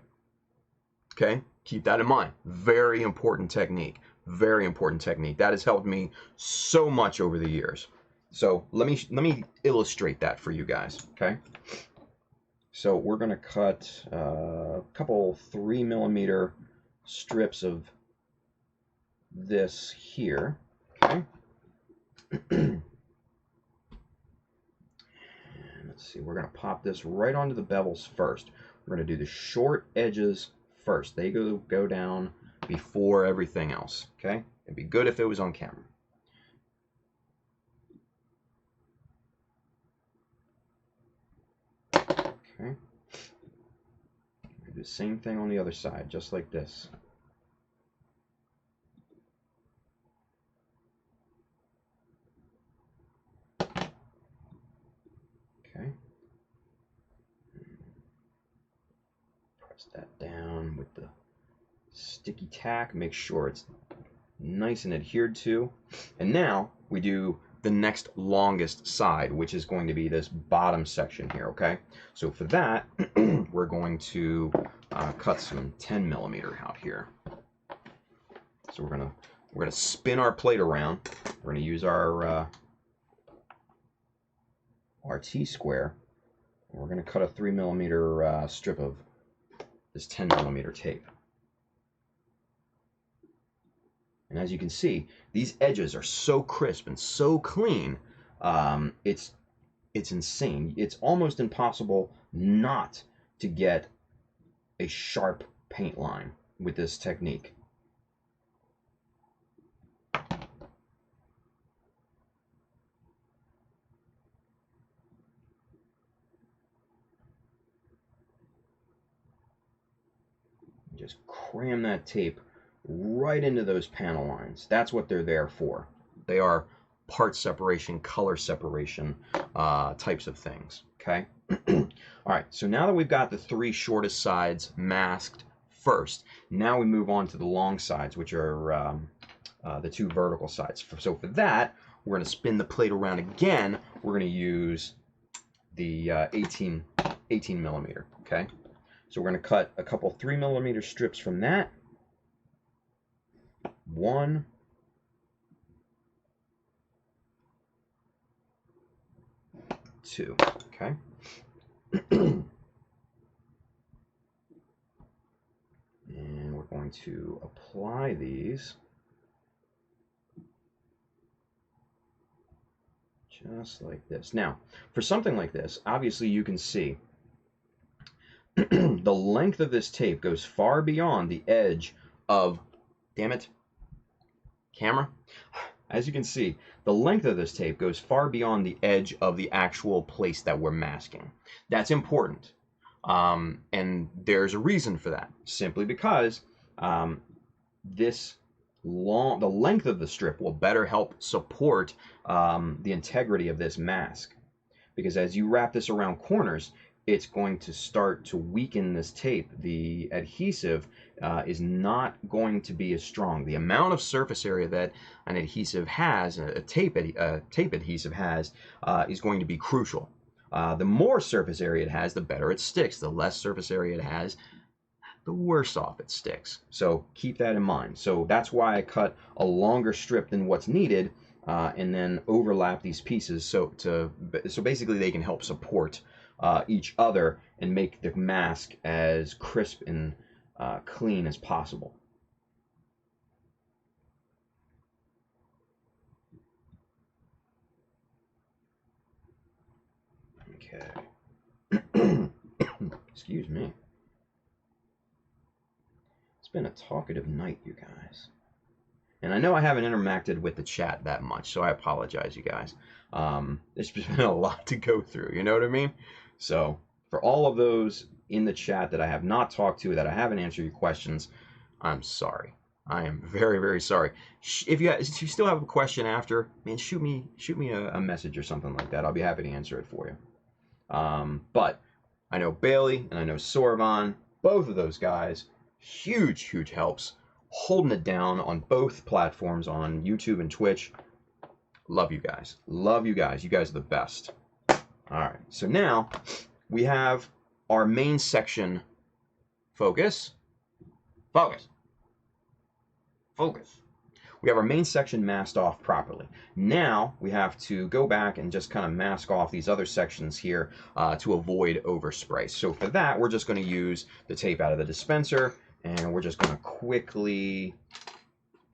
Okay, keep that in mind. Very important technique. Very important technique. That has helped me so much over the years. So let me illustrate that for you guys. Okay. So we're going to cut a couple 3mm strips of this here. Okay. And let's see, we're going to pop this right onto the bevels first. We're going to do the short edges first. They go down before everything else. Okay. It'd be good if it was on camera. Okay. Do the same thing on the other side, just like this. Okay. Press that down with the sticky tack. Make sure it's nice and adhered to. And now we do the next longest side, which is going to be this bottom section here, okay? So for that, we're going to cut some 10mm out here. So we're gonna spin our plate around. We're gonna use our T-square. We're gonna cut a 3mm strip of this 10mm tape. And as you can see, these edges are so crisp and so clean, it's insane. It's almost impossible not to get a sharp paint line with this technique. Just cram that tape right into those panel lines. That's what they're there for. They are part separation, color separation types of things. Okay. All right. So now that we've got the three shortest sides masked first, now we move on to the long sides, which are the two vertical sides. So for that, we're going to spin the plate around again. We're going to use the 18mm. Okay. So we're going to cut a couple 3mm strips from that. 1, 2, okay. And we're going to apply these just like this. Now, for something like this, obviously you can see the length of this tape goes far beyond the edge of, damn it, camera, as you can see, the length of this tape goes far beyond the edge of the actual place that we're masking. That's important. And there's a reason for that. Simply because the length of the strip will better help support the integrity of this mask. Because as you wrap this around corners, it's going to start to weaken this tape. The adhesive is not going to be as strong. The amount of surface area that an adhesive has, a tape adhesive has, is going to be crucial. The more surface area it has, the better it sticks. The less surface area it has, the worse off it sticks. So keep that in mind. So that's why I cut a longer strip than what's needed, and then overlap these pieces so basically they can help support each other and make the mask as crisp and clean as possible. Okay. Excuse me. It's been a talkative night, you guys. And I know I haven't interacted with the chat that much, so I apologize, you guys. There's been a lot to go through, you know what I mean? So, for all of those in the chat that I have not talked to, that I haven't answered your questions, I'm sorry. I am very, very sorry. If you still have a question after, man, shoot me a message or something like that. I'll be happy to answer it for you. But I know Bailey and I know Sorvan, both of those guys, huge helps, holding it down on both platforms, on YouTube and Twitch. Love you guys. Love you guys. You guys are the best. All right. So now we have our main section. Focus. Focus. Focus. We have our main section masked off properly. Now we have to go back and just kind of mask off these other sections here to avoid overspray. So for that, we're just going to use the tape out of the dispenser, and we're just going to quickly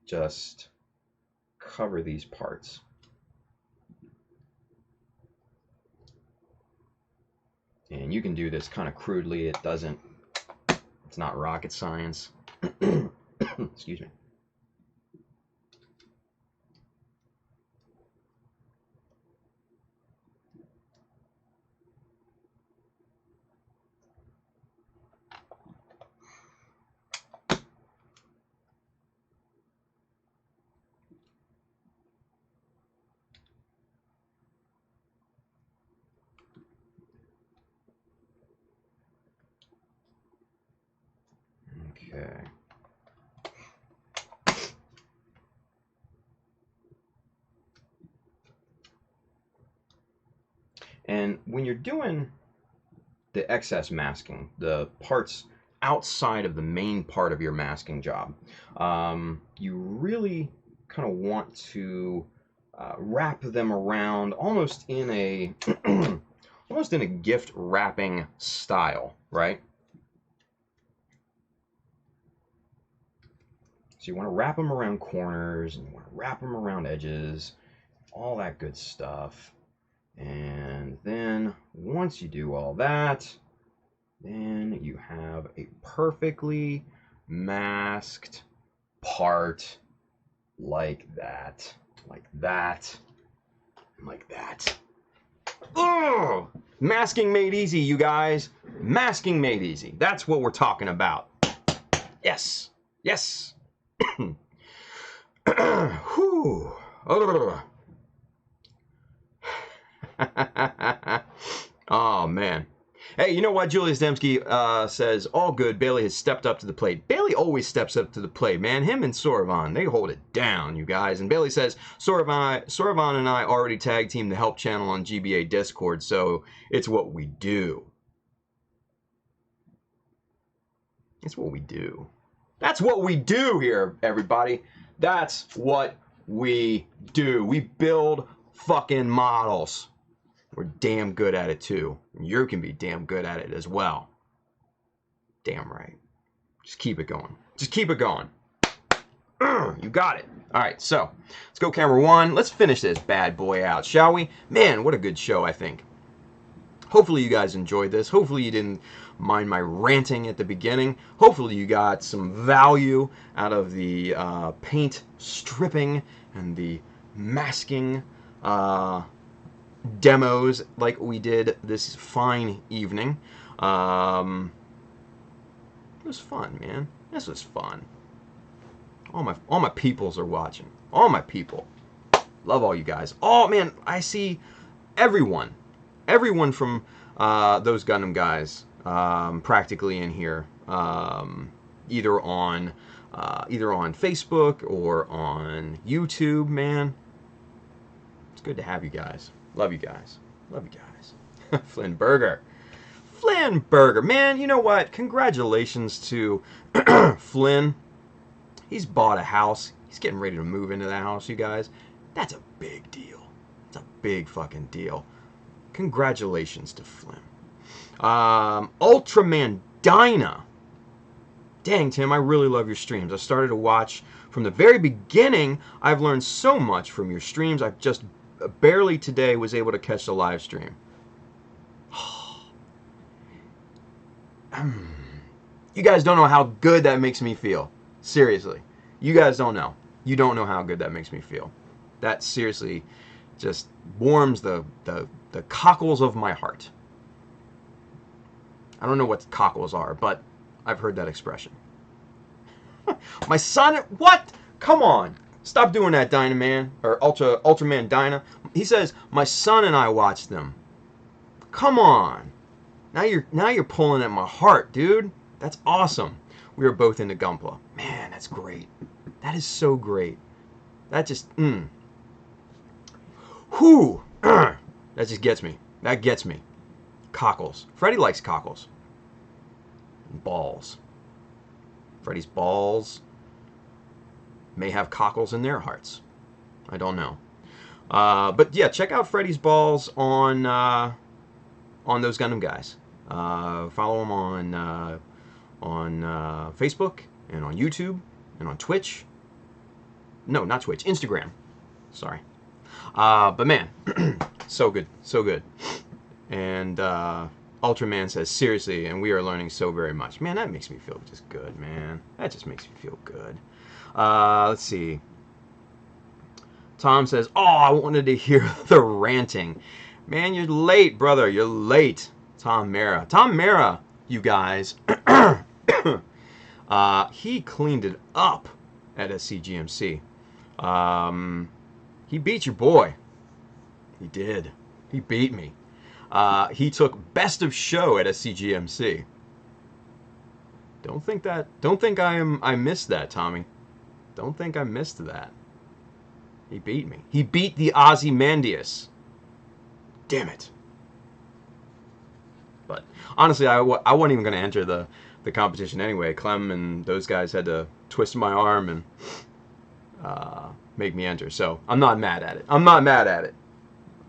just cover these parts. And you can do this kind of crudely. It's not rocket science. Excuse me. Okay. And when you're doing the excess masking, the parts outside of the main part of your masking job, you really kind of want to wrap them around almost in a gift wrapping style, right? So you want to wrap them around corners, and you want to wrap them around edges, all that good stuff. And then once you do all that, then you have a perfectly masked part like that, like that, and like that. Oh! Masking made easy, you guys. Masking made easy. That's what we're talking about. Yes. Yes. Whew. Oh, man. Hey, you know what? Julius Demsky says, all good. Bailey has stepped up to the plate. Bailey always steps up to the plate, man. Him and Sorvan, they hold it down, you guys. And Bailey says, Sorvan and I already tag team the help channel on GBA Discord, so it's what we do. It's what we do. That's what we do here, everybody. That's what we do. We build fucking models. We're damn good at it too. You can be damn good at it as well. Damn right. Just keep it going. Just keep it going. You got it. All right, so let's go camera one. Let's finish this bad boy out, shall we? Man, what a good show, I think. Hopefully you guys enjoyed this. Hopefully you didn't mind my ranting at the beginning. Hopefully you got some value out of the paint stripping and the masking demos like we did this fine evening. It was fun, man. This was fun. All my peoples are watching. All my people. Love all you guys. Oh man, I see everyone from those Gundam guys practically in here, either on Facebook or on YouTube. Man, it's good to have you guys. Love you guys. Love you guys. Flynn Burger, man. You know what? Congratulations to Flynn. He's bought a house. He's getting ready to move into that house, you guys. That's a big deal. It's a big fucking deal. Congratulations to Flynn. Ultraman Dyna. Dang, Tim, I really love your streams. I started to watch from the very beginning. I've learned so much from your streams. I've just barely today was able to catch the live stream. You guys don't know how good that makes me feel. Seriously. You guys don't know. You don't know how good that makes me feel. That seriously just warms the cockles of my heart. I don't know what cockles are, but I've heard that expression. My son, what? Come on. Stop doing that, Dynaman, or Ultraman Dyna. He says, my son and I watched them. Come on. Now you're pulling at my heart, dude. That's awesome. We were both into Gunpla. Man, that's great. That is so great. That just, whew. That just gets me. That gets me. Cockles. Freddy likes cockles. Balls. Freddy's balls may have cockles in their hearts. I don't know. But yeah, check out Freddy's balls on those Gundam guys. Follow them on Facebook and on YouTube and on Twitch. No, not Twitch. Instagram. Sorry. But man, so good. So good. And Ultraman says, seriously, and we are learning so very much. Man, that makes me feel just good, man. That just makes me feel good. Let's see. Tom says, oh, I wanted to hear the ranting. Man, you're late, brother. You're late. Tom Mara, you guys. He cleaned it up at SCGMC. He beat your boy. He did. He beat me. He took best of show at SCGMC. Don't think I missed that, Tommy. Don't think I missed that. He beat me. He beat the Ozymandias. Damn it. But honestly, I wasn't even going to enter the competition anyway. Clem and those guys had to twist my arm and make me enter. So I'm not mad at it. I'm not mad at it.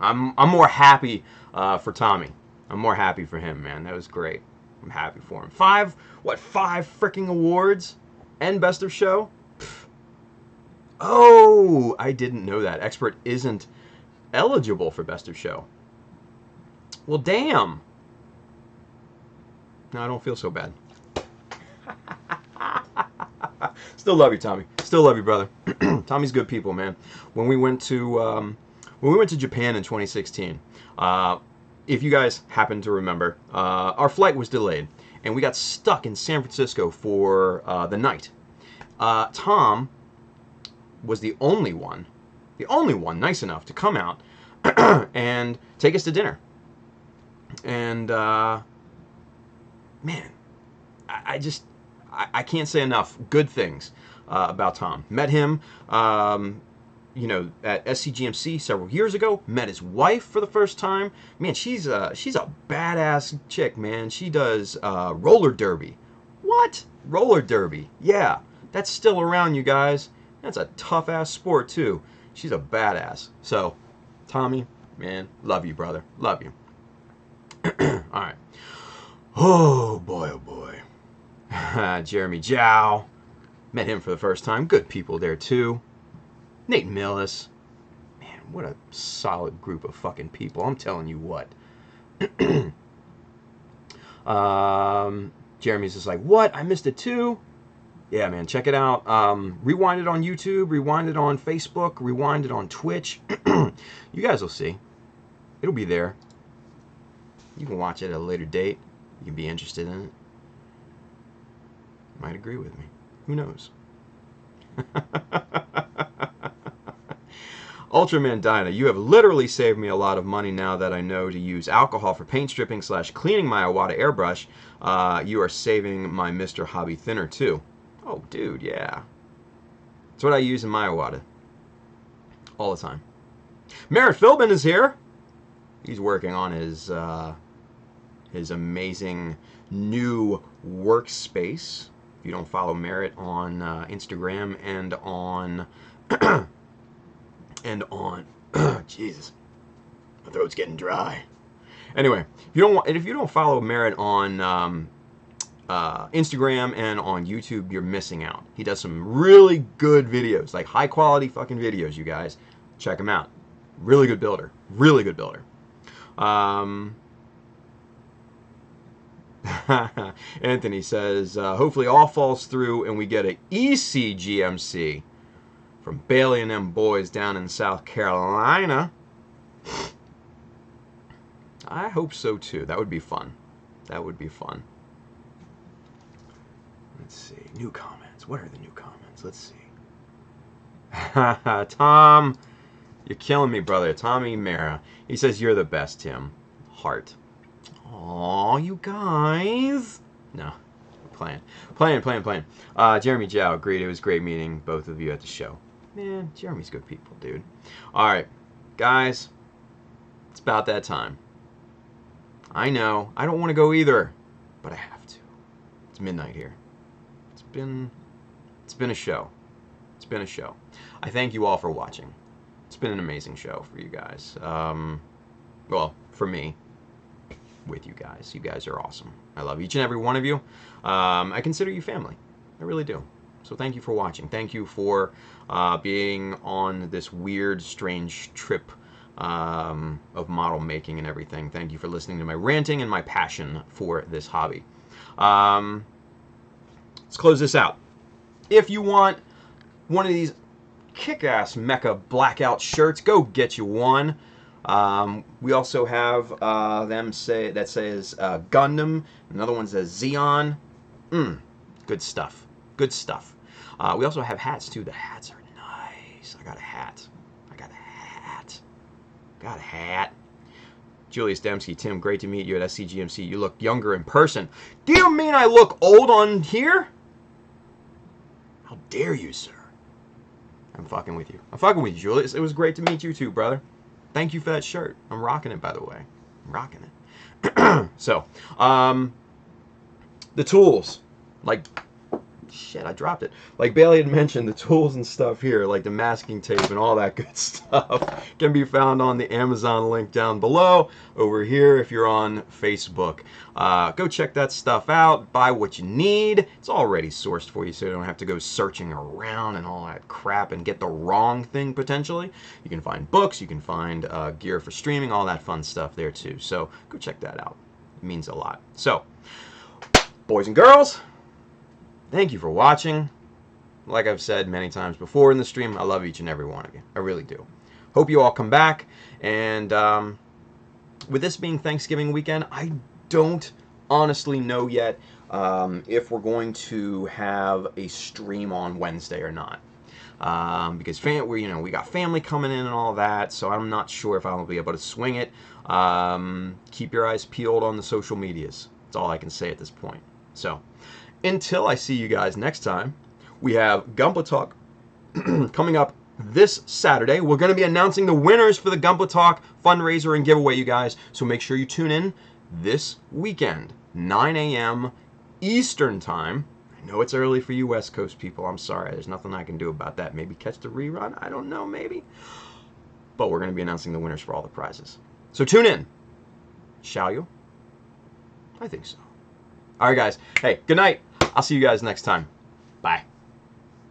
I'm more happy for Tommy. I'm more happy for him, man. That was great. I'm happy for him. 5 freaking awards and best of show? Pfft. Oh, I didn't know that. Expert isn't eligible for best of show. Well, damn. No, I don't feel so bad. Still love you, Tommy. Still love you, brother. Tommy's good people, man. When we went to Japan in 2016, if you guys happen to remember, our flight was delayed, and we got stuck in San Francisco for the night. Tom was the only one nice enough to come out and take us to dinner. And man, I can't say enough good things about Tom. Met him, you know, at SCGMC several years ago. Met his wife for the first time. Man, she's a badass chick, man. She does roller derby. What? Roller derby? Yeah, that's still around, you guys. That's a tough ass sport too. She's a badass. So, Tommy, man, love you, brother. Love you. All right. Oh boy, oh boy. Jeremy Zhao. Met him for the first time. Good people there too. Nate Millis. Man, what a solid group of fucking people. I'm telling you what. Jeremy's just like, what? I missed it too? Yeah, man, check it out. Rewind it on YouTube, rewind it on Facebook, rewind it on Twitch. You guys will see. It'll be there. You can watch it at a later date. You can be interested in it. You might agree with me. Who knows? Ultraman Dyna, you have literally saved me a lot of money now that I know to use alcohol for paint stripping / cleaning my Iwata airbrush. You are saving my Mr. Hobby thinner too. Oh, dude, yeah. That's what I use in my Iwata. All the time. Merritt Philbin is here. He's working on his amazing new workspace. If you don't follow Merritt on Instagram and on Jesus, my throat's getting dry. Anyway, if you don't follow Merritt on Instagram and on YouTube, you're missing out. He does some really good videos, like high quality fucking videos. You guys check him out. Really good builder. Really good builder. Anthony says, hopefully all falls through and we get a SCGMC from Bailey and them boys down in South Carolina. I hope so too. That would be fun. That would be fun. Let's see. New comments. What are the new comments? Let's see. Tom, you're killing me, brother. Tommy Mara. He says, you're the best, Tim. Heart. Aw, you guys. No. Playing. Jeremy Jow agreed. It was great meeting both of you at the show. Man, Jeremy's good people, dude. Alright. Guys. It's about that time. I know. I don't want to go either. But I have to. It's midnight here. It's been a show. It's been a show. I thank you all for watching. It's been an amazing show for you guys. Well, for me. With you guys. You guys are awesome. I love each and every one of you. I consider you family. I really do. So thank you for watching. Thank you for being on this weird, strange trip of model making and everything. Thank you for listening to my ranting and my passion for this hobby. Let's close this out. If you want one of these kick-ass Mecha blackout shirts, go get you one. We also have them that says Gundam. Another one says Xeon. Good stuff. Good stuff. We also have hats too. The hats are nice. I got a hat. Julius Dembski, Tim, great to meet you at SCGMC. You look younger in person. Do you mean I look old on here? How dare you, sir? I'm fucking with you. I'm fucking with you, Julius. It was great to meet you too, brother. Thank you for that shirt. I'm rocking it, by the way. I'm rocking it. So, the tools. Like, shit, I dropped it. Like Bailey had mentioned, the tools and stuff here, like the masking tape and all that good stuff, can be found on the Amazon link down below. Over here, if you're on Facebook. Go check that stuff out. Buy what you need. It's already sourced for you, so you don't have to go searching around and all that crap and get the wrong thing, potentially. You can find books. You can find gear for streaming, all that fun stuff there, too. So go check that out. It means a lot. So, boys and girls, thank you for watching. Like I've said many times before in the stream, I love each and every one of you. I really do. Hope you all come back. And with this being Thanksgiving weekend, I don't honestly know yet if we're going to have a stream on Wednesday or not. Because we got family coming in and all that, so I'm not sure if I'll be able to swing it. Keep your eyes peeled on the social medias. That's all I can say at this point. So, until I see you guys next time, we have Gunpla Talk coming up this Saturday. We're going to be announcing the winners for the Gunpla Talk fundraiser and giveaway, you guys. So make sure you tune in this weekend, 9 a.m. Eastern Time. I know it's early for you West Coast people. I'm sorry. There's nothing I can do about that. Maybe catch the rerun. I don't know, maybe. But we're going to be announcing the winners for all the prizes. So tune in. Shall you? I think so. All right, guys. Hey, good night. I'll see you guys next time. Bye.